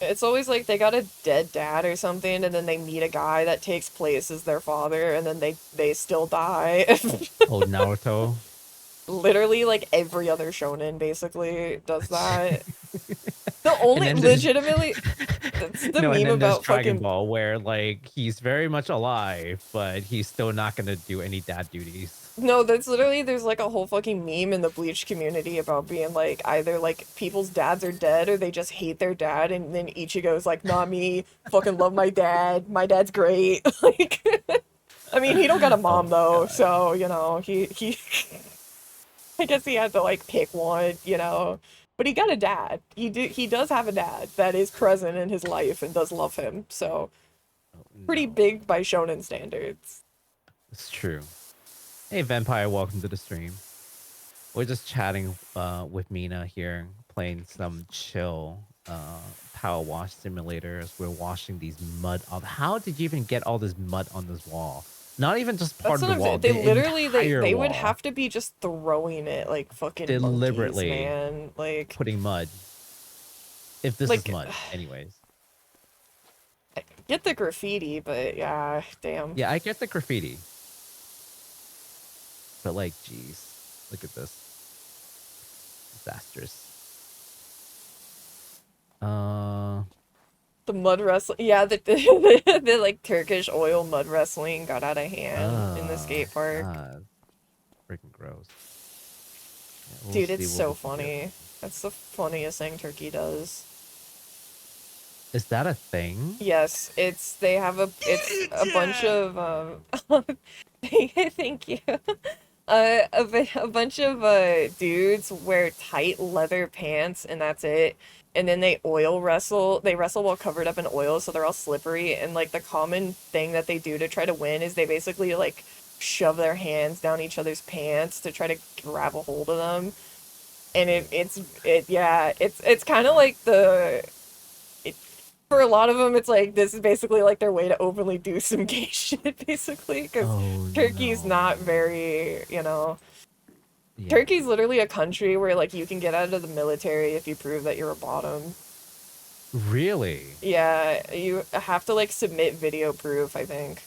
It's always like they got a dead dad or something, and then they meet a guy that takes place as their father, and then they still die. Oh, Naruto. Literally, like every other shonen basically does that. The only And then there's legitimately, that's the no, and meme then there's about Dragon fucking. Ball where like he's very much alive, but he's still not gonna do any dad duties. No, that's literally there's like a whole fucking meme in the Bleach community about being like either like people's dads are dead or they just hate their dad, and then Ichigo's like, not me, fucking love my dad. My dad's great. Like, I mean, he don't got a Oh mom my though, god. so you know he I guess he had to like pick one, you know. But he got a dad. He does have a dad that is present in his life and does love him. So Oh, pretty no. big by shonen standards. It's true. Hey, Vampire, welcome to the stream. We're just chatting with Mina here, playing some chill power wash simulator as we're washing these mud off. How did you even get all this mud on this wall? Not even just part That's of what the I'm wall, saying. They the literally entire they would wall. have to be just throwing it like fucking monkeys, Deliberately man. putting mud. If this is Like mud, anyways. I get the graffiti, but yeah, damn. Yeah, I get the graffiti, but like, geez, look at this. Disastrous. Uh, The mud wrestling, yeah, the like Turkish oil mud wrestling got out of hand in the skate park. God, freaking gross. Yeah, we'll Dude, see it's what so we can do. funny. That's the funniest thing Turkey does. Is that a thing? Yes, they have it's a bunch of thank you. A bunch of dudes wear tight leather pants and that's it. And then they oil wrestle. They wrestle while covered up in oil, so they're all slippery. And like the common thing that they do to try to win is they basically like shove their hands down each other's pants to try to grab a hold of them. And it's kind of like for a lot of them, it's like this is basically like their way to openly do some gay shit, basically, because Oh Turkey's not no. very, Yeah. Turkey's literally a country where like you can get out of the military if you prove that you're a bottom. Really? Yeah, you have to like submit video proof, I think.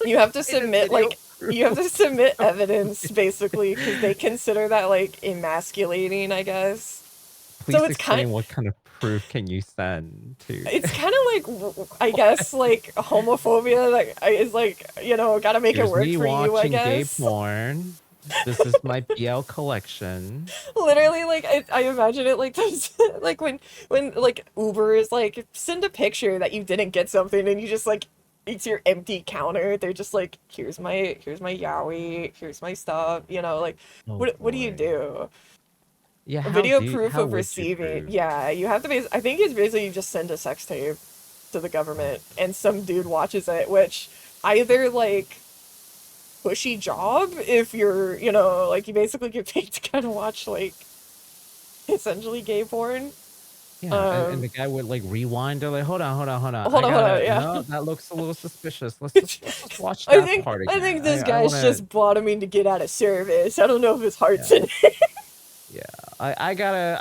You have to In a submit video like proof. you have to submit evidence basically because they consider that like emasculating, I guess. So Please explain what kind of proof can you send to it's kind of like I guess like homophobia like is like gotta make it Here's work me for you I watching gay guess. porn. This is my BL collection. Literally like I imagine it like this like when like Uber is like send a picture that you didn't get something and you just like it's your empty counter. They're just like here's my yaoi, here's my stuff, like Oh what do you boy. do? Yeah, A video proof how of would you receiving. prove? Yeah, you have to I think it's basically you just send a sex tape to the Oh, government and some dude watches it, which either like cushy job if you're, like you basically get paid to kind of watch like essentially gay porn. yeah, and Um, the guy would like rewind or like, hold on. hold on, hold on, yeah. No, that looks a little suspicious. Let's just watch I that think part I again. think this I guy's wanna, just bottoming to get out of service. I don't know if his yeah. heart's in it. Yeah,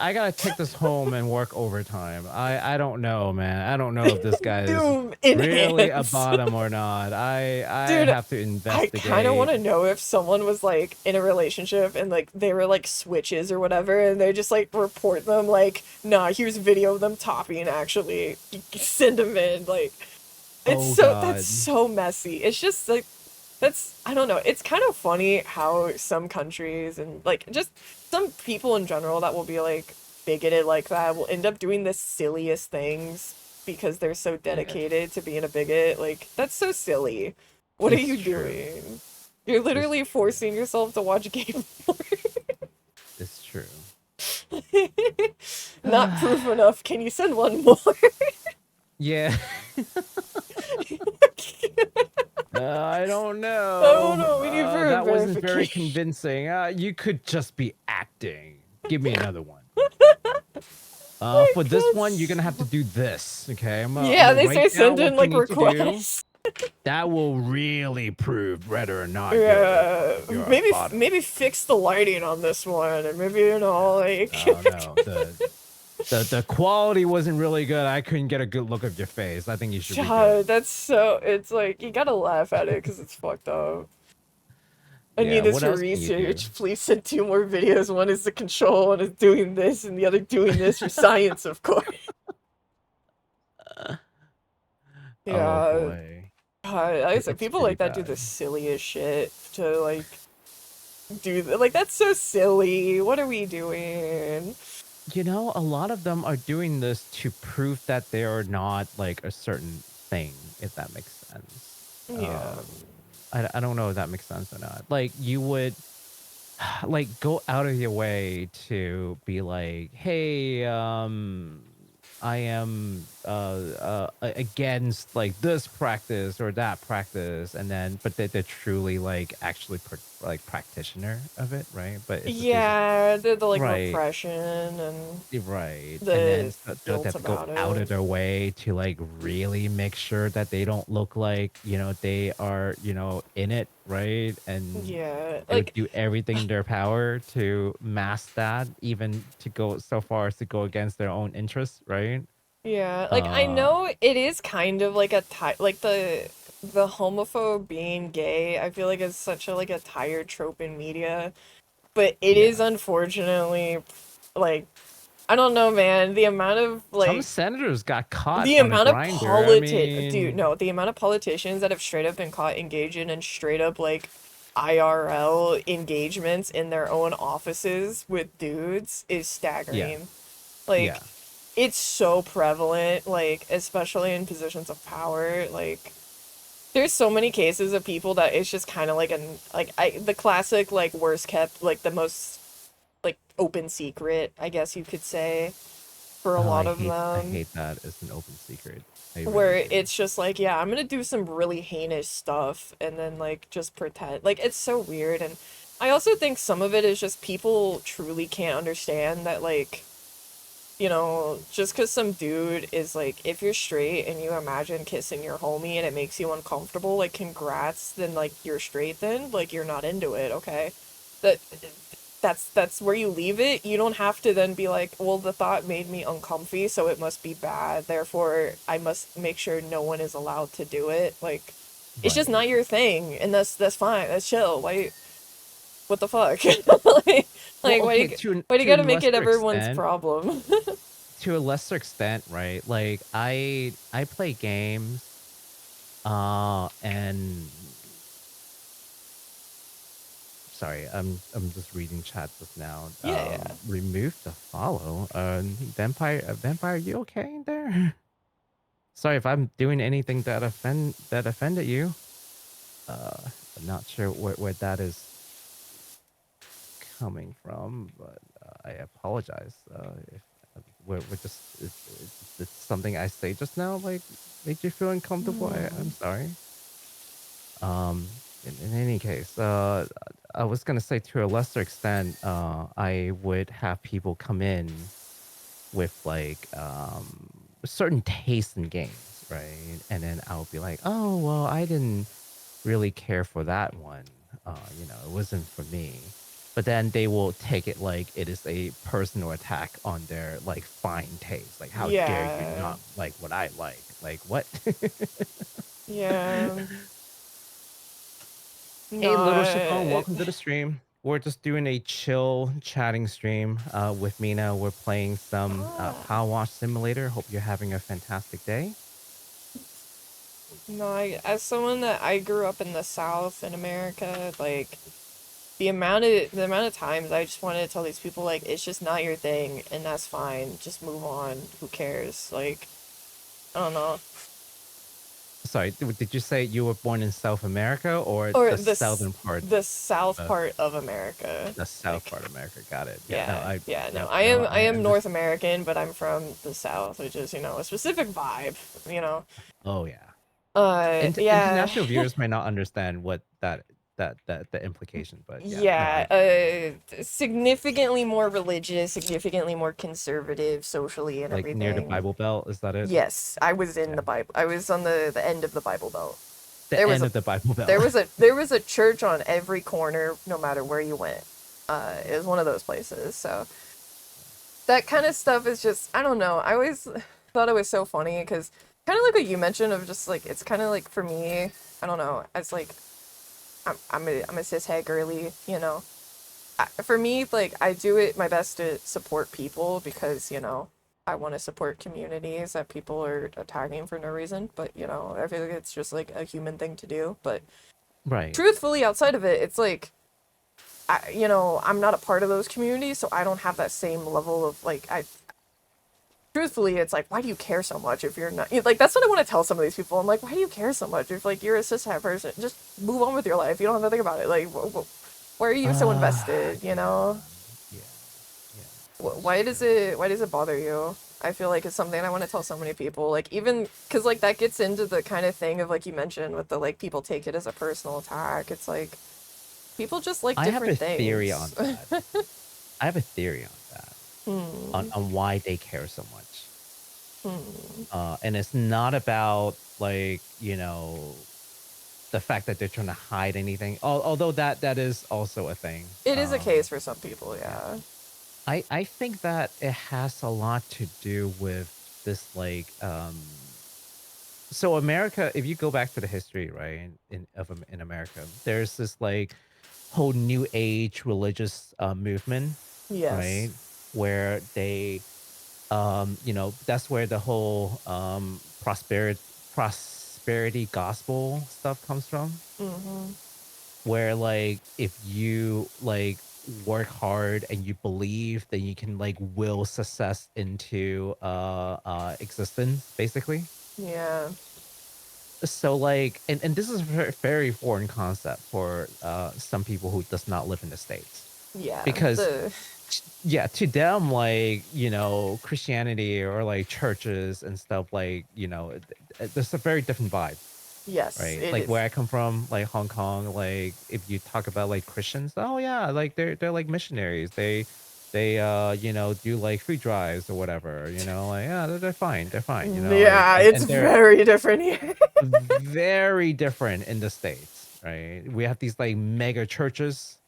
I gotta take this home and work overtime. I don't know, man. I don't know if this guy is Doom really a enhance. bottom or not. I Dude, have to I kind of want investigate. to know if someone was like in a relationship and like they were like switches or whatever, and they just like report them like, nah, here's video of them topping. Actually, send them in. Like, Oh that's God. so messy. It's just like I don't know. It's kind of funny how some countries and like just some people in general that will be like bigoted like that will end up doing the silliest things because they're so Yeah, dedicated to being a bigot. Like that's so silly. What are it's you true. doing? You're It's literally true. forcing yourself to watch gay porn. It's true. Not proof enough. Can you send one more? Yeah. I don't Oh know. no, we need for That wasn't very verification. convincing. You could just be acting. Give me another one. Like For this one, you're gonna have to that's do this. Okay, I'm yeah, gonna they write say down send in what you like need to do. requests. That will really prove whether or not Yeah, you're a bottom. maybe fix the lighting on this one, and maybe like No. The quality wasn't really good. I couldn't get a good look of your face. I think you should redo it. God, that's so. It's like you gotta laugh at it because it's fucked up. I Yeah. need this What for else can you do? research. Please send two more videos. One is the control, one is doing this, and the other doing this for science, of course. Oh Yeah, boy. God, like I said, It's people pretty like that do bad. the silliest shit to like like that's so silly. What are we doing? A lot of them are doing this to prove that they are not like a certain thing, if that makes sense. Yeah. I don't know if that makes sense or not. Like you would like go out of your way to be like, hey, I am against like this practice or that practice, and then but they're truly like actually like practitioner of it, right? But it's just basically Yeah, the like right. repression and Right, and then the so they guilt have to go about out of it. their way to, like, really make sure that they don't look like, they are, in it, right? And Yeah, they would like do everything in their power to mask that, even to go so far as to go against their own interests, right? yeah, like I Uh, know it is kind of like a like the homophobe being gay. I feel like it's such a like a tired trope in media, but it is yeah. unfortunately like I don't know, man. The amount of Some like senators got caught the on a amount of grinder. I dude, mean, no, the amount of politicians that have straight up been caught engaging in straight up like IRL engagements in their own offices with dudes is yeah, staggering. Like, yeah. it's so prevalent, like, especially in positions of power. Like, there's so many cases of people that it's just kind of like the classic, like, worst kept, like, the most, like, open secret, I guess you could say, for a Oh, lot of I them. hate that it's an open secret. I really Where do. it's just like, yeah, I'm gonna do some really heinous stuff and then like just pretend. Like it's so weird. And I also think some of it is just people truly can't understand that like, just because some dude is like, if you're straight and you imagine kissing your homie and it makes you uncomfortable, like congrats, then like you're straight then, like you're not into it, okay? That that's where you leave it. You don't have to then be like, well, the thought made me uncomfy, so it must be bad. Therefore, I must make sure no one is allowed to do it. Like, it's just Right. not your thing, and that's fine. That's chill. Why? What the fuck? like, Well, why okay, do you why do you to a gotta make it lesser everyone's extent, problem? right? Like I play games, and sorry, I'm just reading chat just now. Yeah, yeah. Remove the follow. Vampire, you okay there? Sorry if I'm doing anything that offended you. I'm not sure where that is coming from, but I apologize if we're just it's something I say just now like made you feel uncomfortable. I'm sorry. In any case, I was gonna say to a lesser extent, I would have people come in with like certain tastes in games, right? And then I'll be like, oh well, I didn't really care for that one. It wasn't for me. But then they will take it like it is a personal attack on their like fine taste. Like, how dare you Yeah. not like what I like? Like what? Yeah. No, Hey, little Chiffon, welcome to the stream. We're just doing a chill chatting stream with Mina. We're playing some Power Wash Simulator. Hope you're having a fantastic day. no, as someone that I grew up in the South in America, like the amount of times I just wanted to tell these people like it's just not your thing and that's fine. Just move on. Who cares? Like, I don't know. Sorry, did you say you were born in South America or Or the southern part the South of part of America. the south Like, part of America? Got it. Yeah, no, yeah, yeah, no. yep, no, I I am understand. North American, but I'm from the South, which is, a specific vibe, you know. Oh yeah. Yeah. International viewers may not understand what that the implication, but yeah, no, Yeah, I significantly more religious, significantly more conservative socially and like near the everything. Bible Belt. Is that it? Yes, I was in Yeah, the Bible. I was on the end of the Bible Belt. the There was end a of the Bible Belt. there was a church on every corner, no matter where you went. It was one of those places. So that kind of stuff is just I don't know. I always thought it was so funny because kind of like what you mentioned of just like it's kind of like for me. I don't know. As like I'm a cishet girly, for me, like I do it my best to support people because I want to support communities that people are attacking for no reason. But I feel like it's just like a human thing to do. But Right. truthfully, outside of it, it's like I'm not a part of those communities, so I don't have that same level of like I. Truthfully, it's like, why do you care so much if you're not like? That's what I want to tell some of these people. I'm like, why do you care so much if like you're a cishet person? Just move on with your life. You don't have to think about it. Like, why are you so invested? Yeah, yeah, yeah. Why does it bother you? I feel like it's something I want to tell so many people. Like even because like that gets into the kind of thing of like you mentioned with the like people take it as a personal attack. It's like people just like I have a different theory things. on that. I have a theory on that, Hmm. on why they care so much. Hmm. And it's not about like, you know, the fact that they're trying to hide anything. Although that is also a thing. It is a case for some people, Yeah. yeah. I think that it has a lot to do with this like so America, if you go back to the history, right, in America, there's this like whole new age religious movement, Yes. right? Where they you know, that's where the whole prosperity gospel stuff comes from, Mm-hmm. where like if you like work hard and you believe, then you can like will success into existence basically. Yeah. So like and this is a very foreign concept for some people who does not live in the states, Yeah. because The yeah, to them, like, you know, Christianity or like churches and stuff, like, you know, there's a very different vibe, yes, right? it Like where is. I come from, like Hong Kong, like if you talk about like Christians, oh yeah, like they're like missionaries. They you know, do like food drives or whatever, you know, like yeah, they're fine. They're fine, you know, like Yeah, it's and they're very different here. very different in the States, right? We have these like mega churches,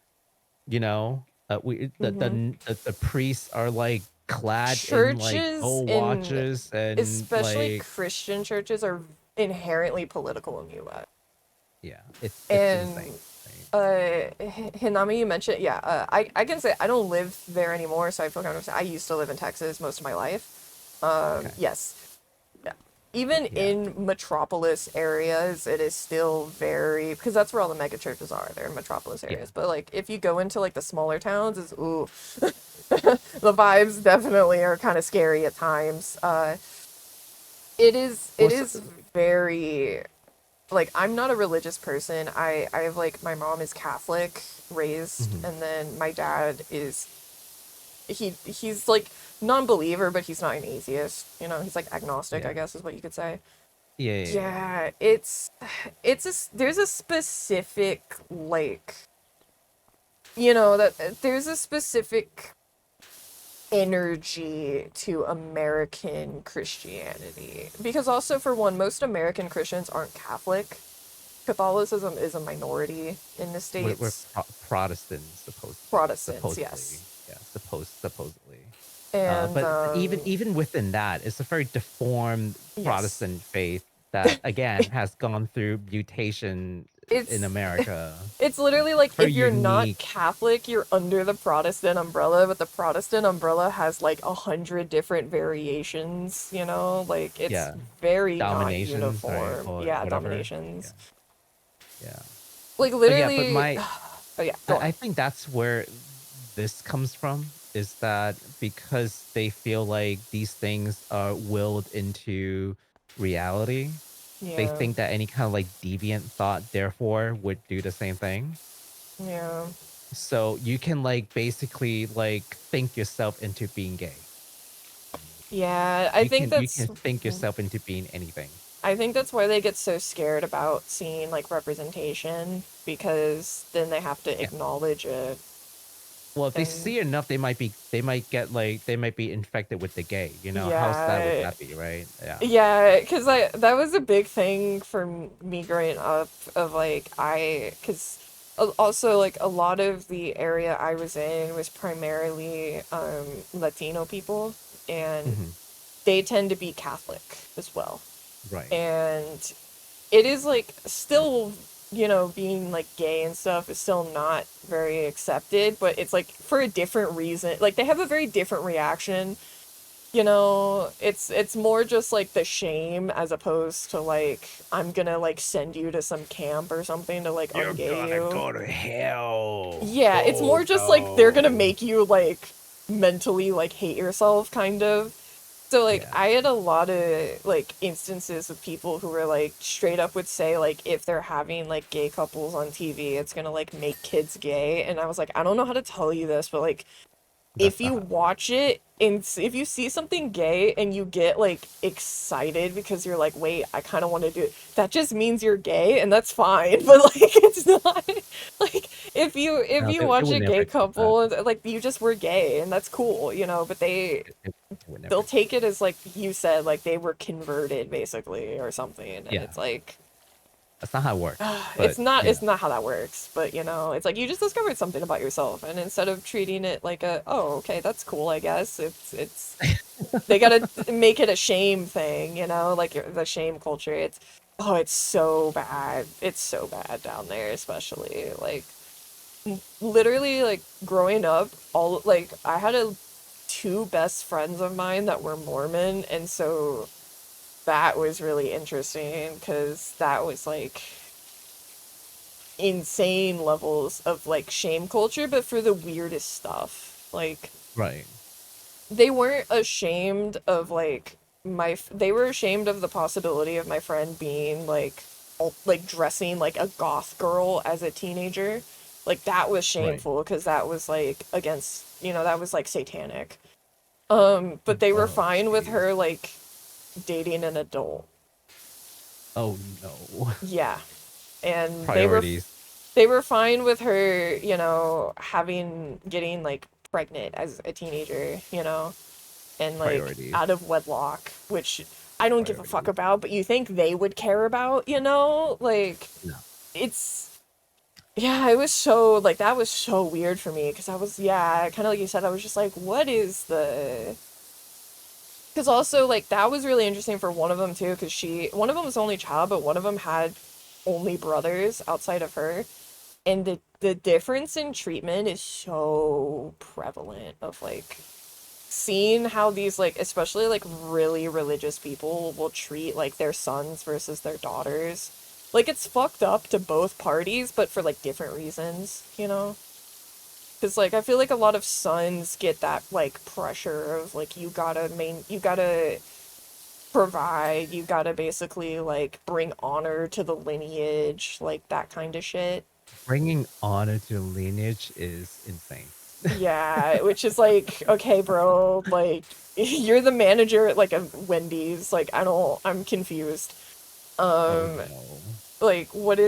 you know, we Hmm. the priests are like clad in like Churches gold in watches and especially like Christian churches are inherently political in the US. yeah, it's And insane, right? Hinami, you mentioned, yeah, I can say I don't live there anymore, so I feel kind of, I used to live in Texas most of my life. Okay, Yes, yeah. Even yeah, in metropolis areas, it is still very, because that's where all the mega churches are. They're in metropolis yeah, areas. But like, if you go into like the smaller towns, it's ooh, the vibes definitely are kind of scary at times. It well, is very like I'm not a religious person. I have like my mom is Catholic raised, mhm, and then my dad is he's like non-believer, but he's not an atheist. You know, he's like agnostic, I yeah, guess is what you could say. yeah. Yeah, there's a specific like that there's a specific energy to American Christianity because also for one, most American Christians aren't Catholic. Catholicism is a minority in the We're States. Protestants Protestants, supposedly, yes. yeah, supposedly. And But even within that, it's a very deformed yes. Protestant faith that again has gone through mutation in It's America. it's literally like Very if you're not unique, Catholic, you're under the Protestant umbrella, but the Protestant umbrella has like 100 different variations, like it's yeah, very not dominations, right? uniform. Or Yeah, whatever. dominations. Yeah, yeah. Like But yeah, but literally my oh yeah, go on. I think that's where this comes from, is that because they feel like these things are willed into reality, they Yeah. think that any kind of like deviant thought therefore would do the same thing. Yeah. So you can like basically like think yourself into being gay. Yeah, I think You that's can think yourself into being anything. I think that's why they get so scared about seeing like representation because then they have to Yeah. acknowledge it. Well, if they And see enough, they might get like they might be infected with the gay. You know, how's that would yeah, that be, right? Yeah. yeah, because I that was a big thing for me growing up of like because also like a lot of the area I was in was primarily Latino people and Hmm. they tend to be Catholic as well. Right. And it is like still being like gay and stuff is still not very accepted, but it's like for a different reason, like they have a very different reaction. It's more just like the shame as opposed to like I'm gonna like send you to some camp or something to like You're ungay gonna you. go to hell. Yeah, it's Oh more just like they're gonna no. make you like mentally like hate yourself kind of. So like Yeah. I had a lot of like instances of people who were like straight up would say like if they're having like gay couples on TV, it's gonna like make kids gay. And I was like, I don't know how to tell you this, but like That's if not you how it works. watch it and if you see something gay and you get like excited because you're like, wait, I kind of want to do it, that just means you're gay, and that's fine. But like, it's not like if No, you they watch would a never gay accept that. couple, like you just were gay, and that's cool, you know. But They would never they'll accept take it that. as like you said, like they were converted basically or something, and Yeah, it's like that's not how it works. it's But not you know, it's not how that works, but you know, it's like you just discovered something about yourself, and instead of treating it like a, oh, okay, that's cool, I guess, it's they gotta make it a shame thing, you know, like the shame culture. It's, oh, it's so bad. It's so bad down there, especially like literally like growing up, all like I had two best friends of mine that were Mormon, and so that was really interesting because that was like insane levels of like shame culture, but for the weirdest stuff. Like right, they weren't ashamed of like they were ashamed of the possibility of my friend being like like dressing like a goth girl as a teenager. Like that was right. shameful because that was like against, you know, that was like satanic. But they were Oh, fine with jeez. her like dating an adult. Oh no. Yeah. And Priorities. they were fine with her, you know, having getting like pregnant as a teenager, you know, and like Priorities. out of wedlock, which I don't give a fuck Priorities. about, but you think they would care about, you know? Like No. it's, yeah, it was so like that was so weird for me because I was, yeah, kind of like you said, I was just like, what is the, because also like that was really interesting for one of them too, because one of them was only child, but one of them had only brothers outside of her, and the difference in treatment is so prevalent of like seeing how these like especially like really religious people will treat like their sons versus their daughters. Like it's fucked up to both parties, but for like different reasons, you know? Cuz like I feel like a lot of sons get that like pressure of like you gotta provide, you gotta basically like bring honor to the lineage, like that kind of shit. Bringing honor to lineage is insane. Yeah, which is like, okay, bro, like you're the manager at like a Wendy's. Like I'm confused. Oh Um no. like what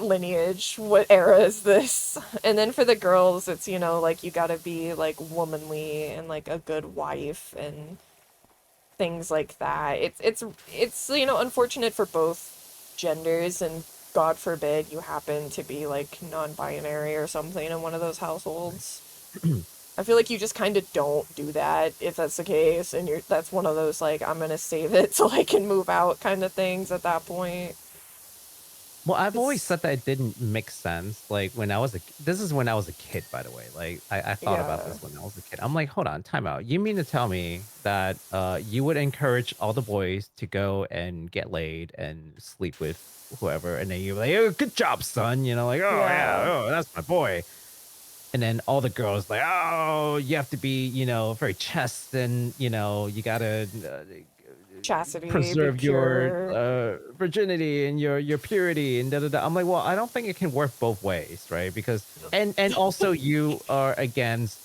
lineage, what era is this? And then for the girls, it's, you know, like you got to be like womanly and like a good wife and things like that. It's you know, unfortunate for both genders, and God forbid you happen to be like non-binary or something in one of those households. Right. I feel like you just kind of don't do that if that's the case, and that's one of those like I'm gonna save it so I can move out kind of things at that point. Well, I've always It's, said that it didn't make sense. Like when I was this is when I was a kid, by the way. Like I thought about yeah, this when I was a kid. I'm like, hold on, time out. You mean to tell me that you would encourage all the boys to go and get laid and sleep with whoever, and then you're like, oh, good job, son. You know, like, oh yeah, yeah, oh, that's my boy. And then all the girls like, oh, you have to be, you know, very chaste, and you know, you gotta chastity, be preserve your pure. virginity and your purity and da da da. I'm like, well, I don't think it can work both ways, right? Because and also you are against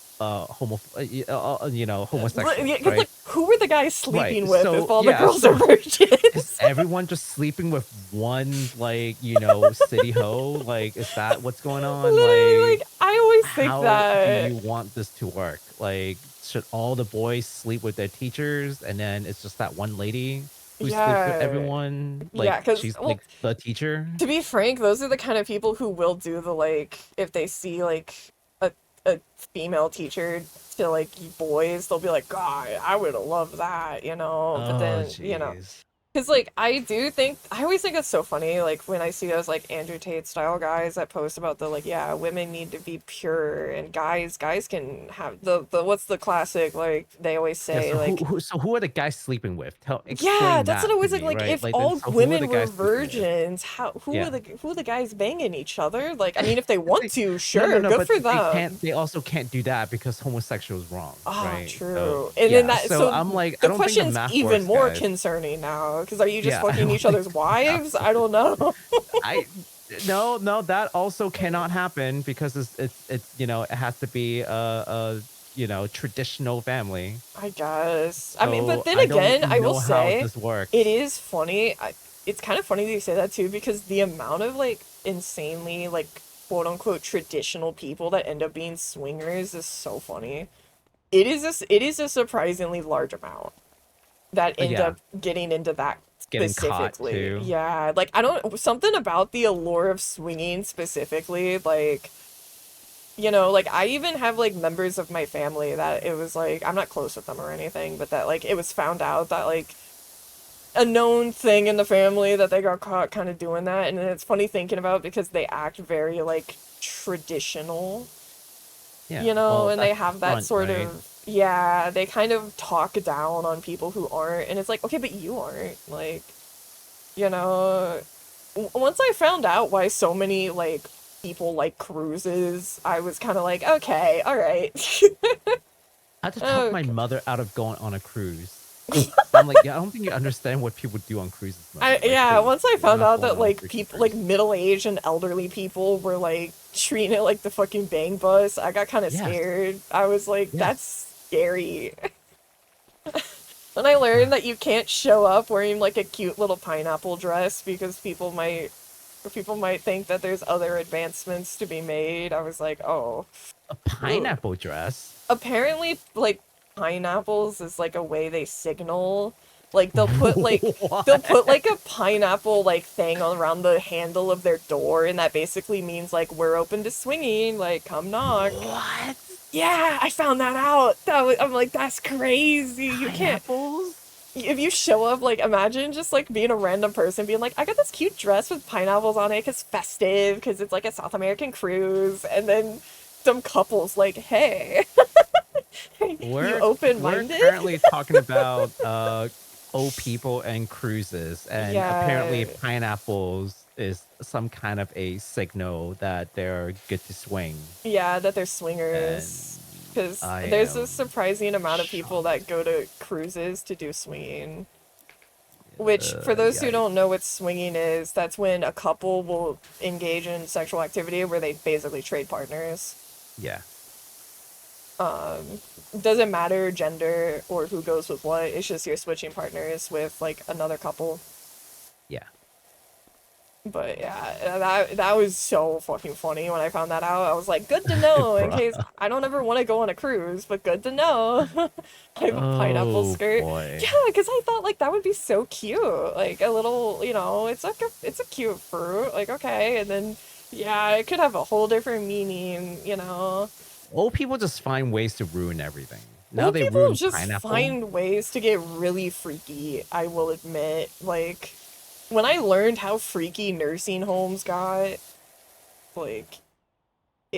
you know, Yeah, homosexuals, 'cause, right? like, who were the guys Right. sleeping with if So all the yeah, girls are so is virgins? everyone just sleeping with one, like, you know, city hoe? Like, is that what's going on? Literally, Like, like I always think how do that. you want this to work? Like, should all the boys sleep with their teachers and then it's just that one lady who sleeps with Yeah, everyone? Like, yeah, because she's well, like the teacher? to be frank, those are the kind of people who will do the like if they see like a female teacher to like boys, they'll be like, God, I would have loved that, you know. But Oh, then, you know, jeez. because like I do think I always think it's so funny like when I see those like Andrew Tate style guys that post about the like, yeah, women need to be pure and guys can have the what's the classic like they always Yeah, say so like, who are the guys sleeping with? yeah, Explain that's what I that to was me, like. right? If Like, then all so who are the women were guys sleeping with? virgins, Yeah. who are the guys banging each other? Like, I mean, if they want See, to, no, no, sure, no, good but for they can't. them. They also can't do that because homosexual is wrong, Ah, right? So true. And then yeah. that, So so I'm like, I the don't think the question's math even works, more guys. concerning now. Because are you just Yeah, I fucking don't each think other's the math wives? I works. don't know. I no, that also cannot happen because it's you know, it has to be traditional family. I guess. I mean, but So then I don't again, I will know how say this it works. is funny. It's kind of funny that you say that too, because the amount of like insanely like quote unquote traditional people that end up being swingers is so funny. It is a surprisingly large amount that end Yeah, up getting into that it's getting caught specifically. too. Yeah, like I don't something about the allure of swinging specifically, like like I even have like members of my family that it was like I'm not close with them or anything, but that like it was found out that like a known thing in the family that they got caught kind of doing that, and it's funny thinking about because they act very like traditional, Yeah, well, and they that's the have that front, sort right? of yeah, they kind of talk down on people who aren't, and it's like okay, but you aren't like you know once I found out why so many like people like cruises, I was kind of like, okay, all right. I had to talk my Okay. mother out of going on a cruise. I'm like, yeah, I don't think you understand what people do on cruises, mother. Like, Yeah, please, once I we're found not out going that on a like freaking people like cruise. middle-aged and elderly people were like treating it like the fucking bang bus, I got kind of Yes, scared. I was like, yes. that's scary. And I learned that you can't show up wearing like a cute little pineapple dress because people might think that there's other advancements to be made. I was like, oh. A Ugh. pineapple dress? Apparently like pineapples is like a way they signal. Like they'll put What? like a pineapple like thing around the handle of their door, and that basically means like we're open to swinging, like come knock. What? Yeah, I found that out. I'm like, that's crazy. You can't Pineapples? if you show up, like imagine just like being a random person being like, I got this cute dress with pineapples on it because festive, because it's like a South American cruise, and then some couples like, hey, you open We're minded? currently talking about old people and cruises, and apparently Yeah, pineapples is some kind of a signal that they're good to swing. yeah, that they're swingers. And Because I there's a am surprising amount of people that shocked. go to cruises to do swinging. Which, for those who don't Yikes. know what swinging is, that's when a couple will engage in sexual activity where they basically trade partners. Yeah. Doesn't matter gender or who goes with what, it's just you're switching partners with like another couple. Yeah. But yeah, that was so fucking funny when I found that out. I was like, good to know in Bruh. case I don't ever want to go on a cruise, but good to know. I have a pineapple Oh skirt. Yeah, boy. because I thought like that would be so cute. Like a little, it's a cute fruit. Like okay, and then yeah, it could have a whole different meaning. Old people just find ways to ruin everything. Now Old they people ruin just pineapple. find ways to get really freaky, I will admit. Like when I learned how freaky nursing homes got, like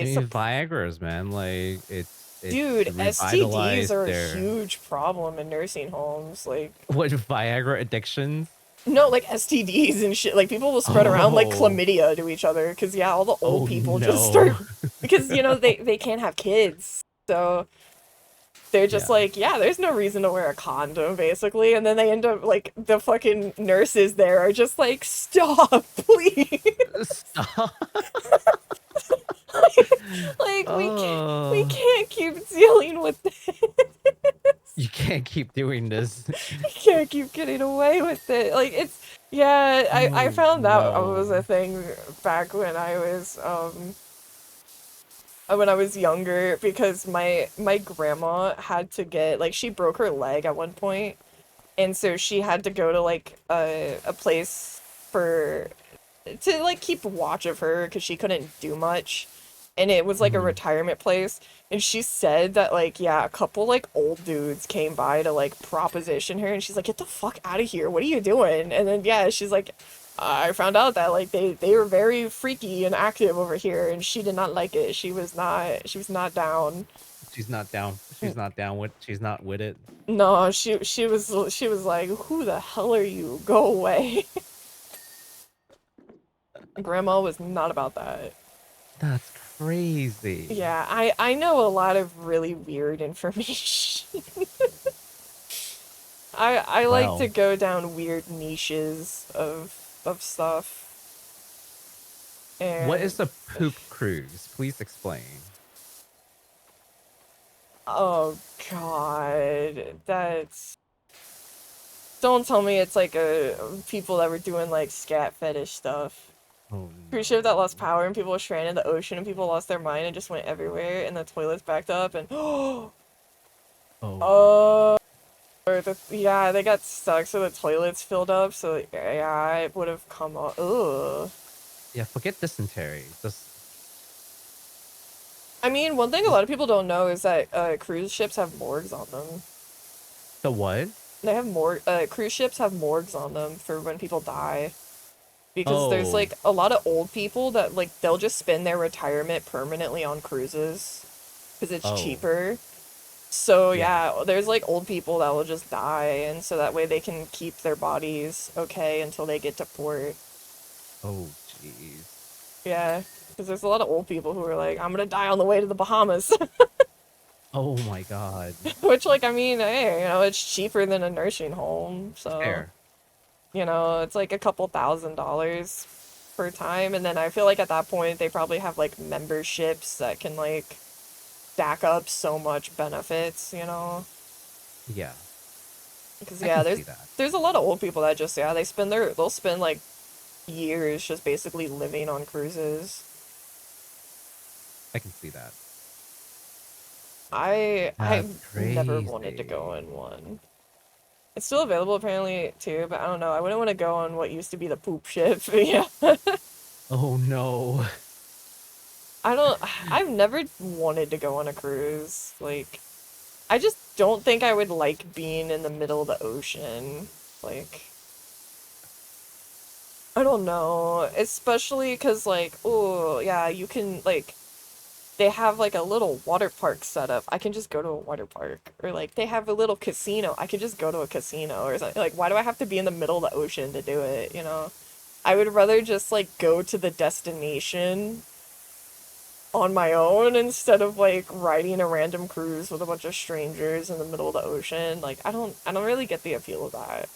I it's a mean, Viagra's, man. Like it's dude, STDs revitalized are a their huge problem in nursing homes. Like what Viagra addictions. no, like STDs and shit. Like people will spread around like Oh, chlamydia to each other because yeah, all the old oh people just start no. because they can't have kids. So they're just Yeah. like, yeah, there's no reason to wear a condom, basically. And then they end up like the fucking nurses there are just like, stop, please. Stop. Like we Oh, can't keep dealing with this. you can't keep doing this. We can't keep getting away with it. Like it's yeah, I Oh found out it was a no. thing back when I was younger because my grandma had to get like she broke her leg at one point, and so she had to go to like a place for to like keep watch of her because she couldn't do much, and it was like a Mhm. retirement place, and she said that like yeah, a couple like old dudes came by to like proposition her, and she's like, get the fuck out of here, what are you doing? And then yeah, she's like, I found out that like they were very freaky and active over here, and she did not like it. She was not down. She's not down. She's not with it. No, she was like, who the hell are you? Go away. Grandma was not about that. That's crazy. Yeah, I know a lot of really weird information. I like to Well, go down weird niches of stuff. what And is a poop cruise? Please explain. Oh god, that's. Don't tell me it's like a people that were doing like scat fetish stuff. Oh Cruise ship that lost no. power and people were stranded in the ocean and people lost their mind and just went everywhere and the toilets backed up and Oh oh, no. yeah, they got stuck so the toilets filled up so yeah, it would have come up. Ugh. Yeah, forget dysentery. I mean, one thing a Just lot of people don't know is that cruise ships have morgues on them. the what? They have cruise ships have morgues on them for when people die. Because there's Oh, like a lot of old people that like they'll just spend their retirement permanently on cruises because it's oh, cheaper. So yeah. yeah, there's like old people that will just die and so that way they can keep their bodies okay until they get to port. Oh, jeez. Yeah, because there's a lot of old people who are like, I'm gonna die on the way to the Bahamas. Oh my God. Which like I mean, hey, it's cheaper than a nursing home. So, Fair. it's like a couple $1,000s per time and then I feel like at that point they probably have like memberships that can like stack up so much benefits. Yeah, Because I yeah, can there's see that. there's a lot of old people that just they'll spend like years just basically living on cruises. I can see that. I've That's never wanted to go crazy. on one. It's still available apparently too, but I don't know. I wouldn't want to go on what used to be the poop ship. Yeah. Oh no. I don't I've never wanted to go on a cruise. Like I just don't think I would like being in the middle of the ocean. Like I don't know, especially cuz like oh, yeah, you can like they have like a little water park set up. I can just go to a water park. Or like they have a little casino. I could just go to a casino or something. Like why do I have to be in the middle of the ocean to do it? I would rather just like go to the destination on my own instead of like riding a random cruise with a bunch of strangers in the middle of the ocean. Like I don't really get the appeal of that.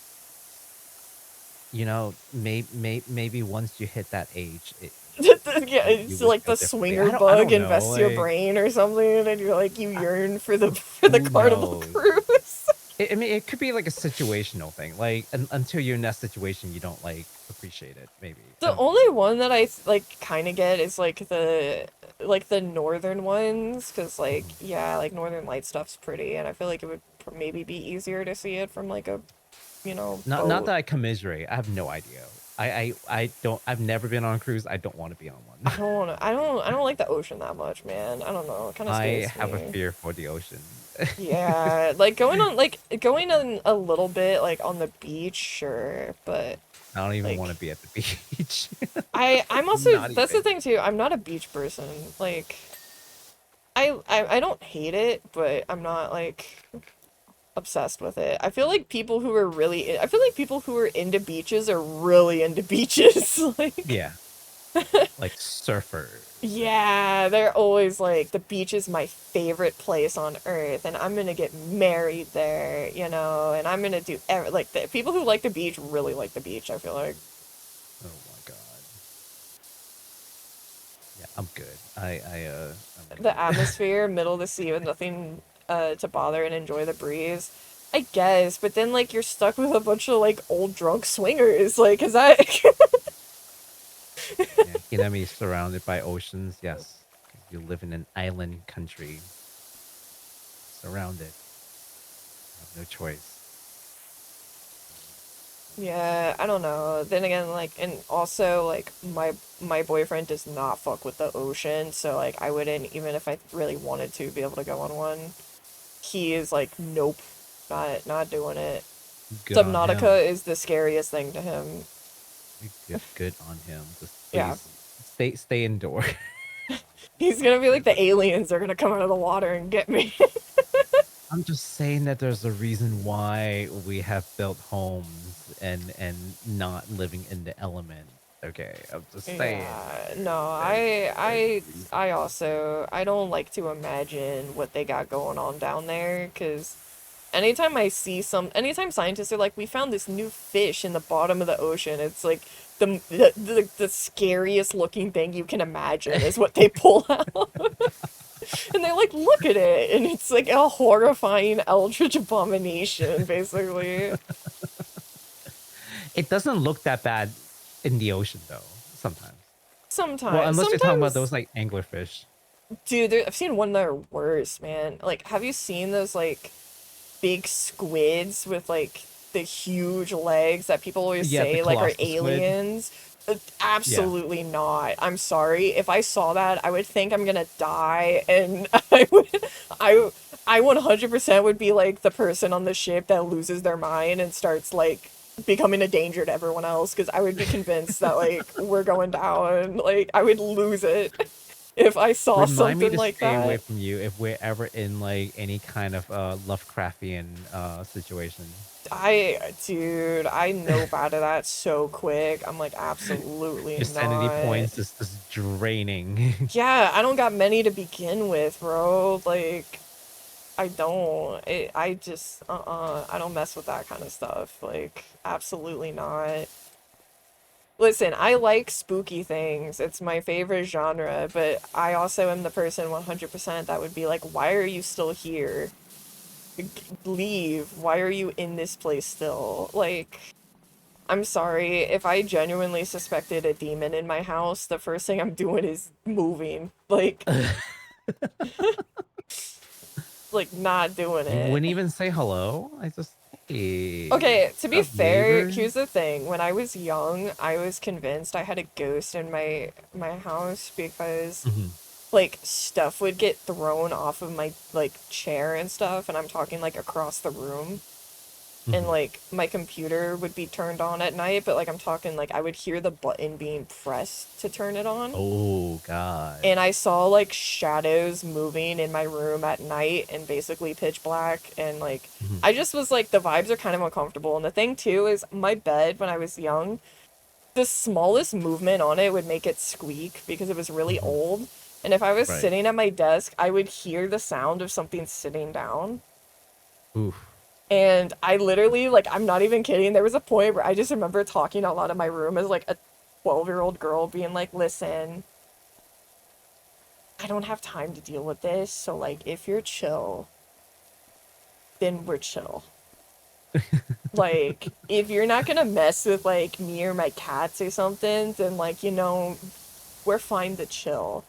Maybe once you hit that age, Yeah, you it's would like feel the differently. swinger I bug don't know. invests your Like, brain or something, and you're like you I, yearn for the who carnival knows? cruise. I mean, it could be like a situational thing. Like, until you're in that situation, you don't like appreciate it. Maybe I The don't know. only one that I like kind of get is like the northern ones, cause like Mhm. yeah, like Northern Light stuff's pretty, and I feel like it would maybe be easier to see it from like a Not boat. that I commiserate. I have no idea. I don't. I've never been on a cruise. I don't want to be on one. I don't like the ocean that much, man. I don't know, it kind of I scares have a me. fear for the ocean. Yeah, like going on a little bit like on the beach, sure, but I don't even want like to be at the beach. I'm also Not that's the even. thing too. I'm not a beach person. Like I don't hate it, but I'm not like obsessed with it. I feel like people who are into beaches are really into beaches. Like Yeah, like surfers. yeah, they're always like the beach is my favorite place on earth and I'm going to get married there, and I'm going to do like the people who like the beach really like the beach, I feel like. Oh my god. Yeah, I'm good. I'm The good. atmosphere, middle of the sea with nothing to bother and enjoy the breeze. I guess, but then like you're stuck with a bunch of like old drunk swingers. Like, is that Yeah, Hinami is surrounded by oceans. Yes, because you live in an island country, surrounded. You have no choice. Yeah, I don't know. Then again, like, and also like my boyfriend does not fuck with the ocean, so like I wouldn't even if I really wanted to be able to go on one. He is like, nope, not doing it. Good on him. Subnautica is the scariest thing to him. Good on him. Just Yeah, please stay indoor. he's gonna be like the aliens are gonna come out of the water and get me. I'm just saying that there's a reason why we have built homes and not living in the element. Okay, I'm just saying. Yeah, no, There's a reason. I don't like to imagine what they got going on down there, because anytime scientists are like, we found this new fish in the bottom of the ocean, it's like the scariest looking thing you can imagine is what they pull out. And they're like, look at it. And it's like a horrifying eldritch abomination, basically. It doesn't look that bad in the ocean though, sometimes. Well, Sometimes. unless you're talking about Sometimes, those like anglerfish. dude, I've seen one that are worse, man. Like, have you seen those, like, big squids with, like, the huge legs that people always Yeah, the say, like, are colossal squid. aliens? Yeah. Absolutely not. I'm sorry. If I saw that, I would think I'm gonna die, and I would, I, I 100% would be like the person on the ship that loses their mind and starts like becoming a danger to everyone else because I would be convinced that like we're going down. Like I would lose it if I saw Remind me something to like stay away that. from you if we're ever in like any kind of Lovecraftian situation. Dude, I know bad at that so quick. I'm like, absolutely Your sanity not. points is just draining. Yeah, I don't got many to begin with, bro. Like, I don't. I just, I don't mess with that kind of stuff. Like, absolutely not. Listen, I like spooky things. It's my favorite genre, but I also am the person 100% that would be like, why are you still here? Leave. Why are you in this place still? Like, I'm sorry. If I genuinely suspected a demon in my house, the first thing I'm doing is moving. Like not doing You it. wouldn't even say hello. I just, hey, Okay, to what's be up, fair, neighbor? here's the thing. When I was young, I was convinced I had a ghost in my house because Hmm. like stuff would get thrown off of my like chair and stuff, and I'm talking like across the room. And Hmm. like my computer would be turned on at night, but like I'm talking like I would hear the button being pressed to turn it on. Oh God. And I saw like shadows moving in my room at night and basically pitch black and like Hmm. I just was like the vibes are kind of uncomfortable. And the thing too is my bed when I was young, the smallest movement on it would make it squeak because it was really Hmm. old. And if I was Right. sitting at my desk, I would hear the sound of something sitting down. Oof. And I literally, like, I'm not even kidding. There was a point where I just remember talking out loud in my room as like a 12-year-old girl being like, listen, I don't have time to deal with this. So, like, if you're chill, then we're chill. Like, if you're not gonna mess with, like, me or my cats or something, then, like, we're fine to chill.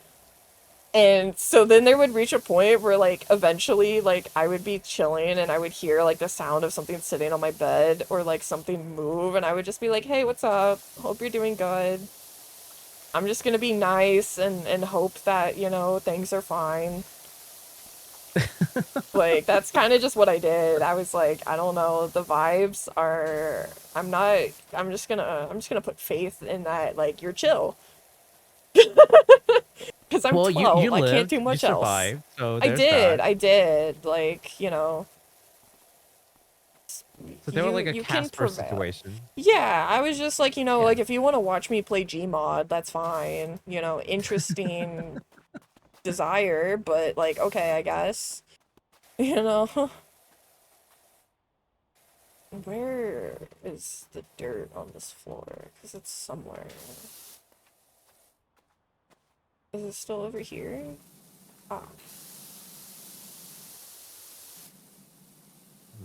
And so then there would reach a point where, like, eventually, like, I would be chilling and I would hear, like, the sound of something sitting on my bed or, like, something move. And I would just be like, hey, what's up? Hope you're doing good. I'm just gonna be nice and hope that, things are fine. Like, that's kind of just what I did. I was like, I don't know, the vibes are, I'm not, I'm just gonna put faith in that, like, you're chill. Because I'm Well, you 12. I can't lived, do you much else. survived, so I there's did. that. I did. Like, So they were you like a you can Casper prevail. situation. Yeah, I was just like, Yeah. like if you want to watch me play Gmod, that's fine. Interesting desire, but like okay, I guess. You know. Where is the dirt on this floor? Because it's somewhere. Is it still over here? Ah,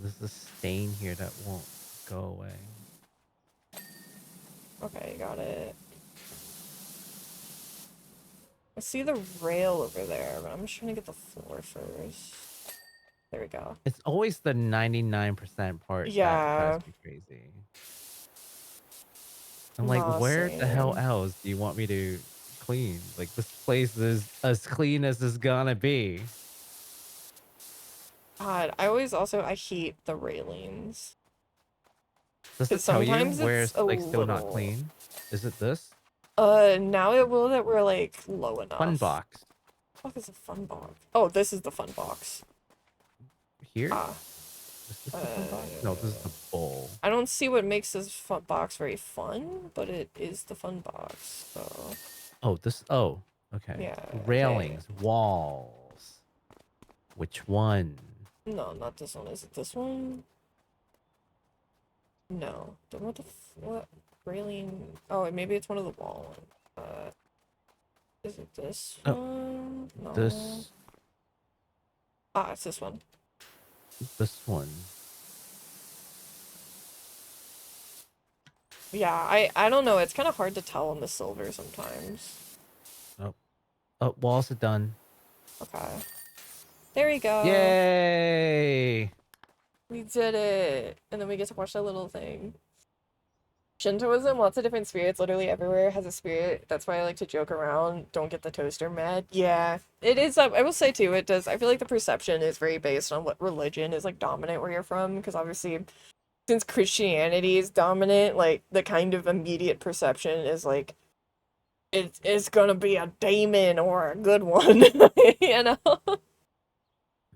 There's a stain here that won't go away. okay, got it. I see the rail over there, but I'm just trying to get the floor first. There we go. It's always the 99% part that Yeah, drives me crazy. I'm like, nah, where the hell same. else do you want me to clean? Like, this place is as clean as it's gonna be. God, I hate the railings. Does Because it tell you sometimes where it's it's a like still not little. clean? Is it this? Now it will that we're like low Fun enough. box. What is a fun box? Oh, this is the fun box. Here? Ah. Is this the fun box? No, this is Uh, the bowl. I don't see what makes this fun box very fun, but it is the fun box. So, Oh, this. Oh, okay. yeah, okay. Railings, walls. Which one? No, not this one. Is it this one? No. Then what railing? Oh, maybe it's one of the wall ones. Is it this Oh, one? No. this. Ah, it's this one. This one. Yeah, I don't know. It's kind of hard to tell on the silver sometimes. Oh, oh, walls are done. Okay. There we go. Yay! We did it. And then we get to watch that little thing. Shintoism, lots of different spirits, literally everywhere has a spirit. That's why I like to joke around. Don't get the toaster mad. Yeah, it is. I will say too, it does. I feel like the perception is very based on what religion is like dominant where you're from. Because obviously, since Christianity is dominant, like the kind of immediate perception is like it's gonna be a demon or a good one, you know?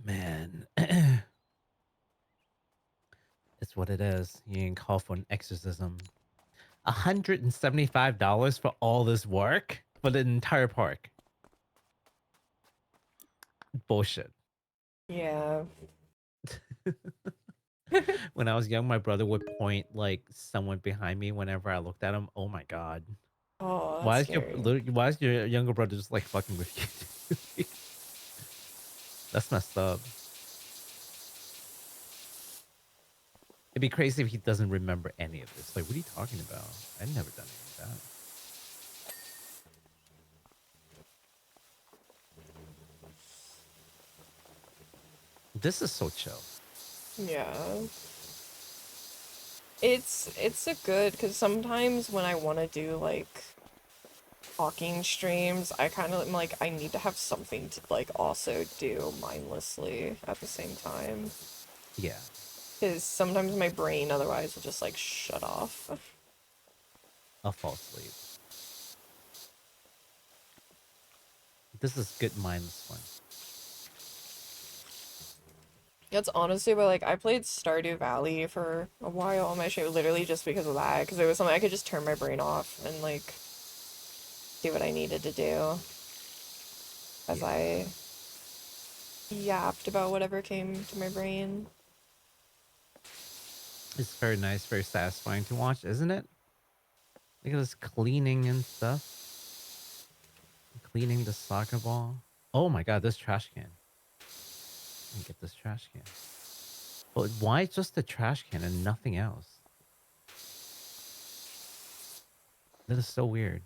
Man. It's what it is. You can call for an exorcism. $175 for all this work for the entire park. Bullshit. Yeah. When I was young, my brother would point like someone behind me whenever I looked at him. Oh my god. Oh, that's scary. Why is your younger brother just like fucking with you? That's messed up. It'd be crazy if he doesn't remember any of this. Like, what are you talking about? I've never done any of that. This is so chill. Yeah. It's a good because sometimes when I want to do like talking streams, I kind of am like I need to have something to like also do mindlessly at the same time Yeah, because sometimes my brain otherwise will just like shut off. I'll fall asleep. This is good mindless fun. It's honestly but like I played Stardew Valley for a while on my show literally just because of that because it was something I could just turn my brain off and like do what I needed to do as Yeah. I yapped about whatever came to my brain. It's very nice, very satisfying to watch, isn't it? Look at this cleaning and stuff. Cleaning the soccer ball. Oh my god, this trash can. Let me get this trash can. But why just the trash can and nothing else? That is so weird.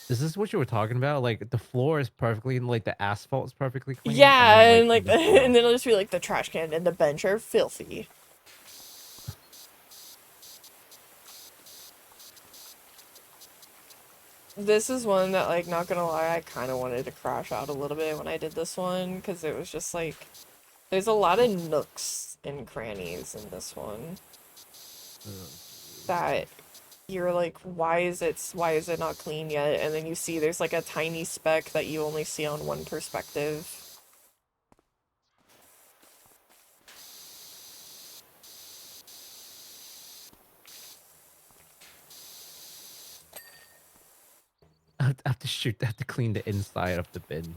Is this what you were talking about? Like the floor is perfectly, like the asphalt is perfectly clean, and Yeah, then like and you like just and go. then it'll just be like the trash can and the bench are filthy. This is one that like not gonna lie, I kind of wanted to crash out a little bit when I did this one because it was just like there's a lot of nooks and crannies in this one Oh, jeez. that you're like why is it not clean yet? And then you see there's like a tiny speck that you only see on one perspective. I have to shoot. I have to clean the inside of the bin.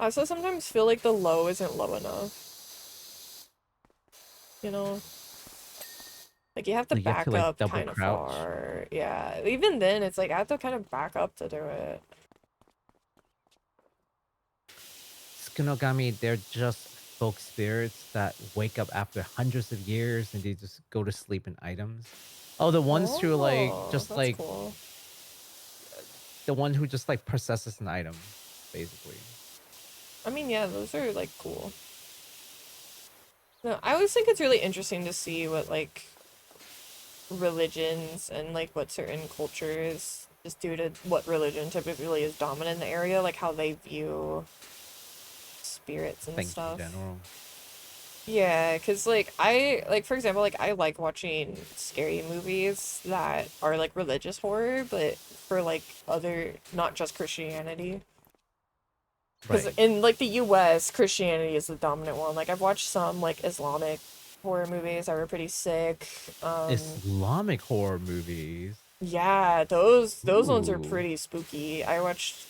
I also sometimes feel like the low isn't low enough, you know? Like you have to Like you have to back like up double kind of crouch. far. Yeah, even then it's like I have to kind of back up to do it. Tsukunogami, they're just folk spirits that wake up after hundreds of years and they just go to sleep in items. Oh, the ones who like Oh, just that's like cool. the one who just like possesses an item, basically. I mean, yeah, those are like cool. No, I always think it's really interesting to see what like religions and like what certain cultures just due to what religion typically is dominant in the area, like how they view spirits and Things in stuff. general. Yeah, because like I like for example like I like watching scary movies that are like religious horror, but for like other not just Christianity. Because Right. in like the US, Christianity is the dominant one. Like I've watched some like Islamic horror movies that were pretty sick. Islamic horror movies. Yeah, those ones are Ooh. pretty spooky. I watched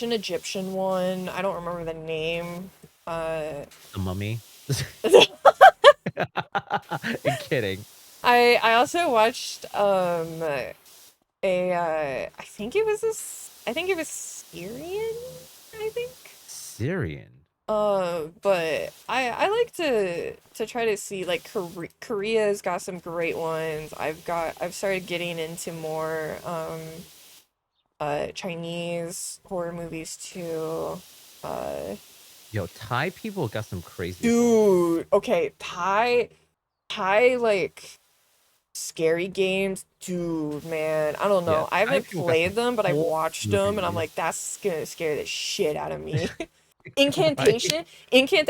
an Egyptian one. I don't remember the name. Uh The Mummy. I'm kidding. I also watched I think it was I think it was Syrian, I think. Syrian. But I like to try to see like Korea's got some great ones. I've started getting into more Chinese horror movies too. Uh Yo, Thai people got some crazy horror movies. Dude, okay, Thai like scary games, dude, man. I don't Yeah, know. I Thai haven't people got played some them, but I've horror watched them and I'm movies. like that's gonna scare the shit out of me. Right? Incantation?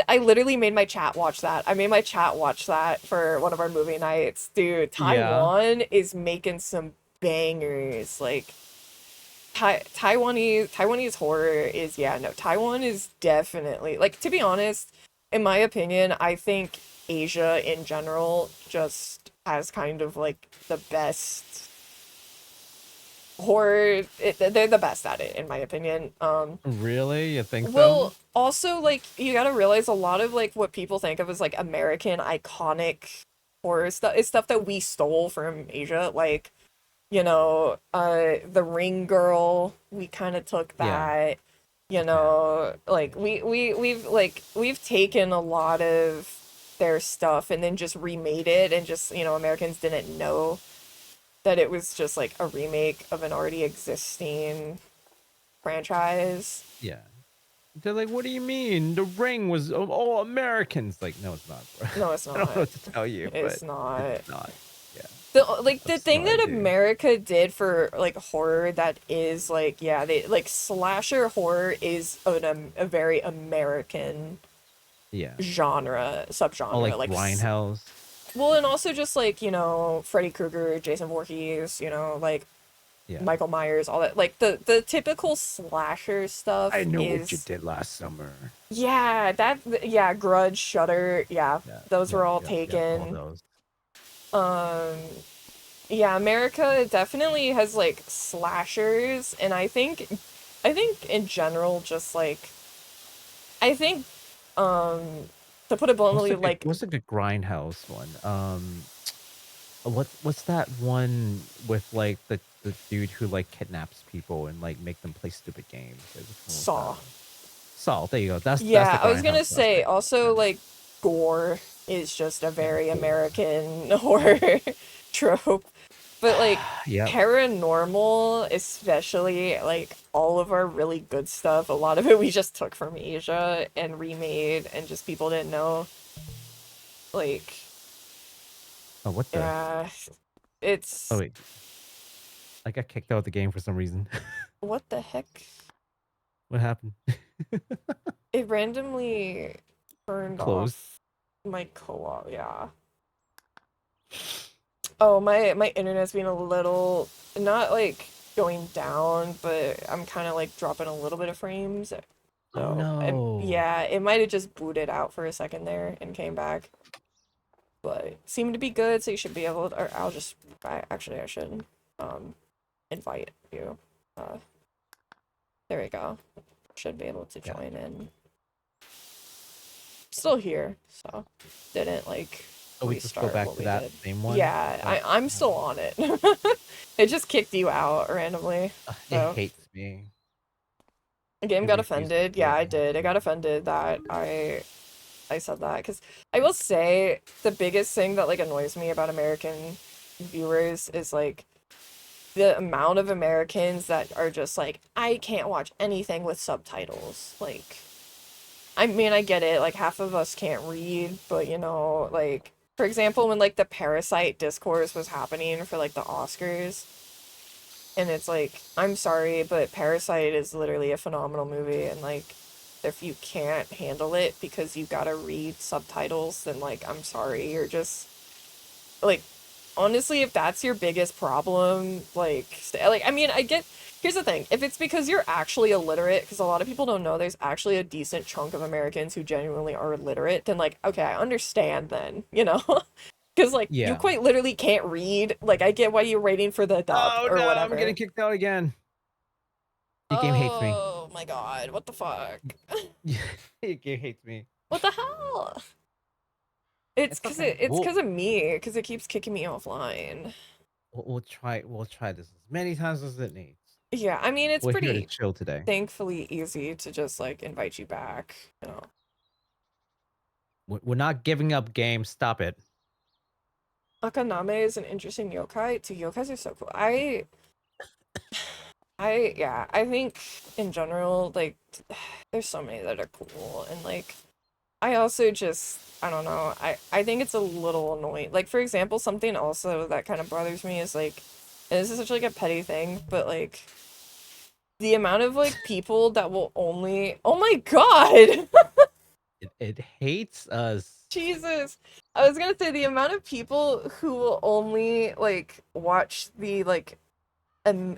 I literally made my chat watch that. I made my chat watch that for one of our movie nights. Dude, Yeah. Taiwan is making some bangers. Like Taiwanese horror is, yeah, no, Taiwan is definitely, like, to be honest, in my opinion, I think Asia in general just has kind of like the best horror. They're the best at it in my opinion. Really? You think so? Well, also, like, you gotta realize a lot of, like, what people think of as, like, American iconic horror stuff is stuff that we stole from Asia. Like, the Ring Girl, we kind of took Yeah. that. Yeah. Like, we've taken a lot of their stuff and then just remade it, and just, Americans didn't know that it was just, like, a remake of an already existing franchise. Yeah. They're like, what do you mean? The ring was of all Americans. Like, no, it's not, bro. No, it's I don't know not. what to tell you, but It's it's not. not. Yeah. The That's no thing that idea. America did for like horror that is like, yeah, they like slasher horror is a very American Yeah. genre, Oh, subgenre, like like Grindhouse. well, and also just like, Freddy Krueger, Jason Voorhees, like Yeah. Michael Myers, all that, like the typical slasher I stuff know what you is, did last summer. yeah, yeah, Grudge, Shudder, yeah, Yeah. those were Yep. all Yep. Yep. All taken. those. um Yeah, America definitely has like slashers, and I think in general, just like, I think to put it bluntly, like What's a good Grindhouse one? What's that one with like the dude who like kidnaps people and like make them play stupid games? Like, which one was Saw. that? Salt. There you go. That's the Yeah, I was gonna Grindhouse say classic. also Yeah. like gore is just a Yeah. very Gore. American horror trope. But like Yep. paranormal, especially like all of our really good stuff, a lot of it we just took from Asia and remade, and just people didn't know. Like, Oh, what the? yeah, Oh it's wait, I got kicked out of the game for some reason. what the heck? What happened? It randomly turned Closed. off my co-op, yeah. Oh, my internet's been a little, not like going down, but I'm kind of like dropping a little bit of frames. Oh So, no. yeah, it might have just booted out for a second there and came back. But it seemed to be good, so you should be able to, or actually I should invite you. Uh, there we go. Should be able to Yeah. join in. Still here, so didn't like Oh, we just go restart back what to we that did. same one. Yeah, Oh, I'm still on it. It just kicked you out randomly. it So hates me. the game It got refuses offended. to Yeah, let I me did. It in. got offended that I said that, because I will say the biggest thing that like annoys me about American viewers is like the amount of Americans that are just like, I can't watch anything with subtitles. Like, I mean, I get it, like half of us can't read, but like, for example, when like the Parasite discourse was happening for like the Oscars, and it's like, I'm sorry, but Parasite is literally a phenomenal movie, and like, if you can't handle it because you gotta read subtitles, then like, I'm sorry, you're just like, honestly, if that's your biggest problem, like, I mean, I get. Here's the thing: if it's because you're actually illiterate, because a lot of people don't know there's actually a decent chunk of Americans who genuinely are illiterate, then like, okay, I understand then, because like you Yeah. quite literally can't read. Like, I get why you're waiting for the dub Oh or no, I'm getting whatever. kicked out again. Your game hates me. Oh my god, what the fuck? Your game hates me. What the hell? It's It's cause okay. it's cause of me, cause it keeps kicking me offline. We'll try this as many times as it needs. Yeah, I mean it's We're here to pretty chill today. thankfully easy to just like invite you back, you know. We're not giving up games. Stop it. Akaname is an interesting yokai. Dude, yokais are so cool. Yeah, I think in general, like, there's so many that are cool, and like, I also just, I don't know, I think it's a little annoying. Like, for example, something also that kind of bothers me is like, and this is such like a petty thing, but like, the amount of like people that will only, oh my God, It hates us. Jesus. I was gonna say the amount of people who will only like watch the like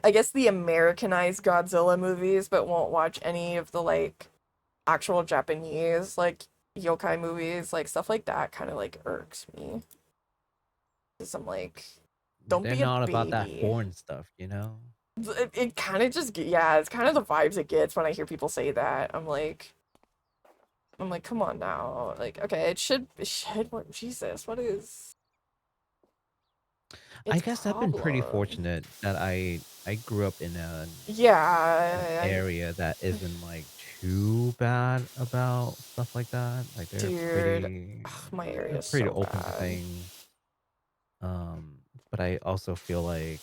I guess the Americanized Godzilla movies, but won't watch any of the like actual Japanese like yokai movies, like stuff like that kind of like irks me. Cause I'm like, don't They're be a not about that baby. foreign stuff, you know? It kind of just yeah, it's kind of the vibes it gets when I hear people say that. I'm like, come on now. Like, okay, it should work. Jesus, what is I its guess I've been pretty problem? fortunate that I grew up in an Yeah, area that isn't like too bad about stuff like that. Like dude, ugh, my area they're is pretty so open to bad. things. But I also feel like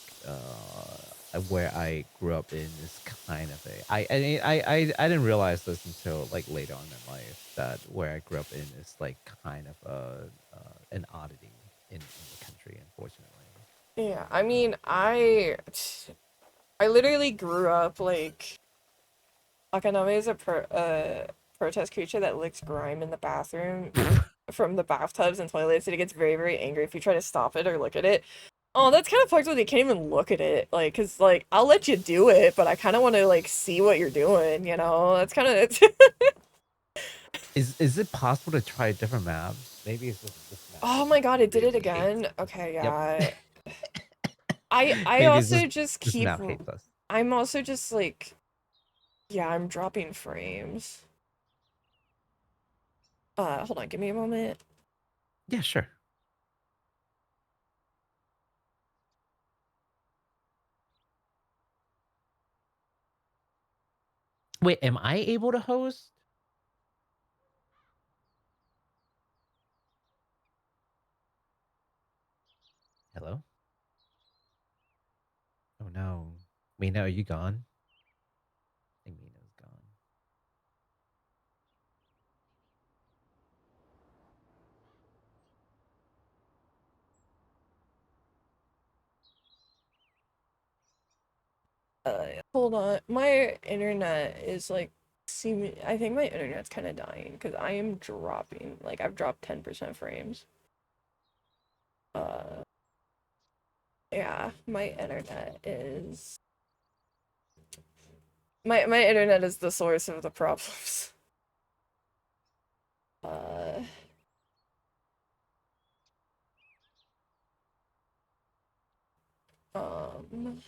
where I grew up in is kind of a I didn't realize this until like later on in life that where I grew up in is like kind of an oddity in the country, unfortunately. Yeah, I mean, I literally grew up like Akaname is a protest creature that licks grime in the bathroom from the bathtubs and toilets, and it gets very, very angry if you try to stop it or look at it. Oh, that's kind of fucked with you can't even look at it, like, cause like I'll let you do it, but I kind of want to like see what you're doing, you know? That's kind of Is it possible to try different maps? Maybe it's just this map Oh that my just God, it did it really hates again. us. Okay, Yep. yeah. I Maybe it's also just just this keep map hates us. I'm also just like yeah, I'm dropping frames. Hold on, give me a moment. Yeah, sure. Wait, am I able to host? Hello? Oh no. Mina, are you gone? I think Mina's gone. Hold on. My internet is like seeming I think my internet's kind of dying because I am dropping. Like I've dropped 10% frames. Uh yeah, my internet is the source of the problems. Uh um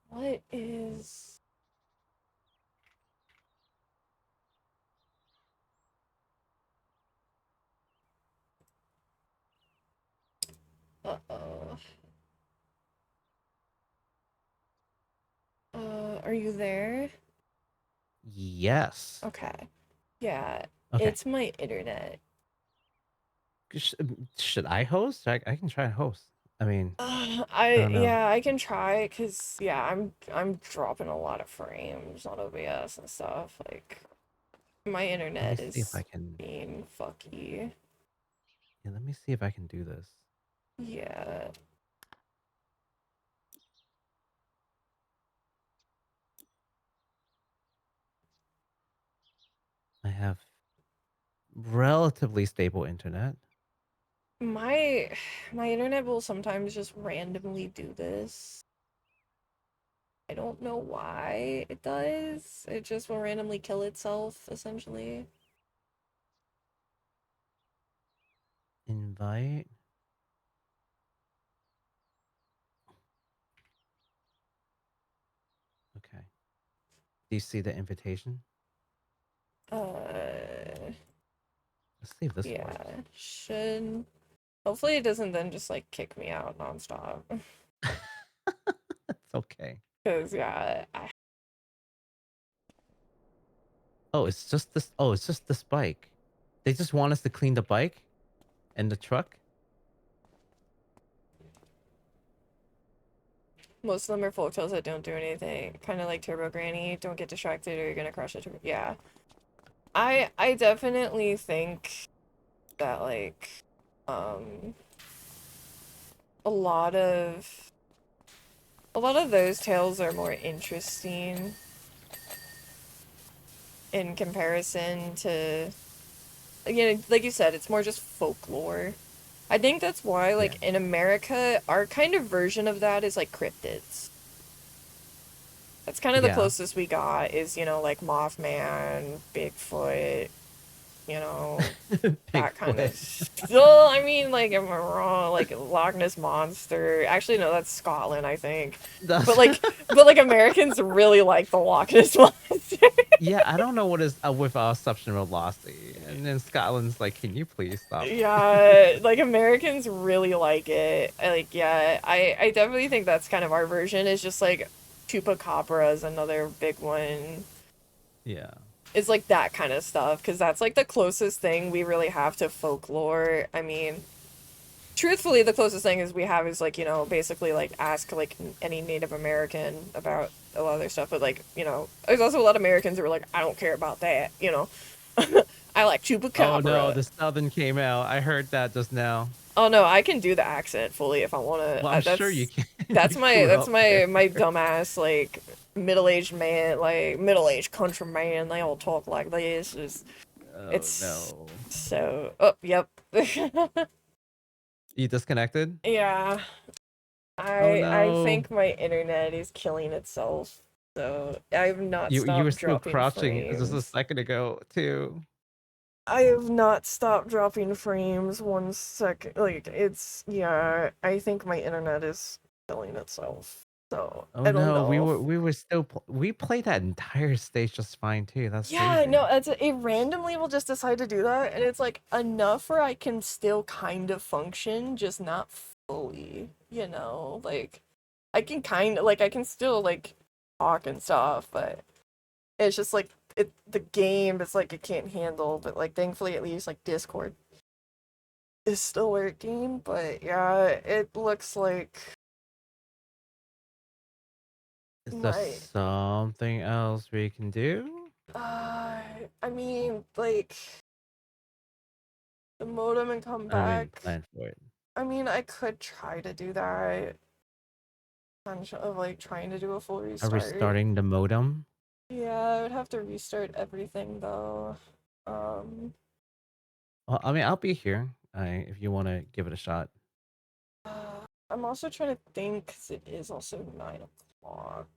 what is uh-oh. Are you there? Yes. Okay. Yeah, Okay. it's my internet. Should I host? I can try and host. I mean, I I don't know. yeah, I can try because yeah, I'm dropping a lot of frames on OBS and stuff. Like my Let me internet see if I is can. being fucky. Yeah, let me see if I can do this. Yeah. I have relatively stable internet. My my internet will sometimes just randomly do this. I don't know why it does. It just will randomly kill itself, essentially. Invite. Okay. Do you see the invitation? Uh, Let's see if this Yeah, works. should. Hopefully it doesn't then just like kick me out nonstop. It's okay. Cause yeah, Oh, it's just this. Oh, it's just this bike. They just want us to clean the bike and the truck. most of them are folktales that don't do anything. Kind of like Turbo Granny. Don't get distracted or you're gonna crush it. Yeah, I definitely think that like um a lot of a lot of those tales are more interesting in comparison to, you know, like you said, it's more just folklore. I think that's why, Yeah. like, in America, our kind of version of that is like cryptids. That's kind of the Yeah. closest we got is, you know, like Mothman, Bigfoot, you know, that kind Bigfoot. of. Well, I mean, like, am I wrong? Like Loch Ness monster. Actually, no, that's Scotland, I think. But That's like, but like Americans really like the Loch Ness monster. yeah. I don't know what is with assumption of velocity, and then Scotland's like, can you please stop? Yeah, like Americans really like it. Like, yeah, I definitely think that's kind of our version. Is just like chupacabra is another big one. Yeah. It's like that kind of stuff because that's like the closest thing we really have to folklore. I mean, truthfully, the closest thing is we have is like, you know, basically like ask like any Native American about a lot of their stuff. But like, you know, there's also a lot of Americans who are like, I don't care about that. You know, I like Oh no, chupacabra. the Southern came out. I heard that just now. Oh no, I can do the accent fully if I want Well, to. I'm sure you can. That's You grew that's up there. my dumbass like middle-aged man, like middle-aged country man. They all talk like this. Oh It's no. so. Oh, yep. You disconnected? Yeah, Oh I no. think my internet is killing itself. So I've not You were stopped still dropping crouching just a frames. second ago too. I have not stopped dropping frames 1 second. Like, it's, yeah, I think my internet is killing itself. So, Oh I don't no, know. we were still we played that entire stage just fine too. That's Yeah, crazy. no, it randomly will just decide to do that, and it's like enough where I can still kind of function, just not fully, you know? Like, I can kind of, like, I can still, like, talk and stuff, but it's just like, the game is like, it can't handle, but, like, thankfully at least, like, Discord is still working, but yeah, it looks like Is there my something else we can do? I mean, like the modem and come I mean, back. plan for it. I mean, I could try to do that. Potential of like trying to do a full Are restart. restarting the modem? Yeah, I would have to restart everything though. Um, Well, I mean, I'll be here. If you want to give it a shot. I'm also trying to think because it is also 9 o'clock.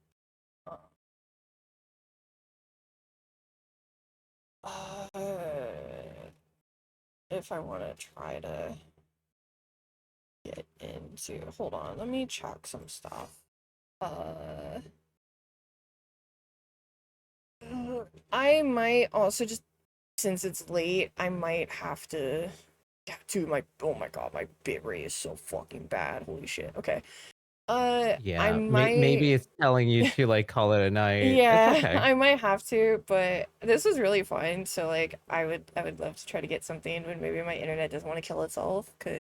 If I want to try to get into, hold on, let me check some stuff. Uh, I might also just, since it's late, I might have to. Yeah, dude, oh my god, my bit rate is so fucking bad. Holy shit. Okay. I Yeah, maybe might. it's telling you to like call it a night. It's Yeah, okay. I might have to, but this was really fun. So like, I would love to try to get something when maybe my internet doesn't want to kill itself, because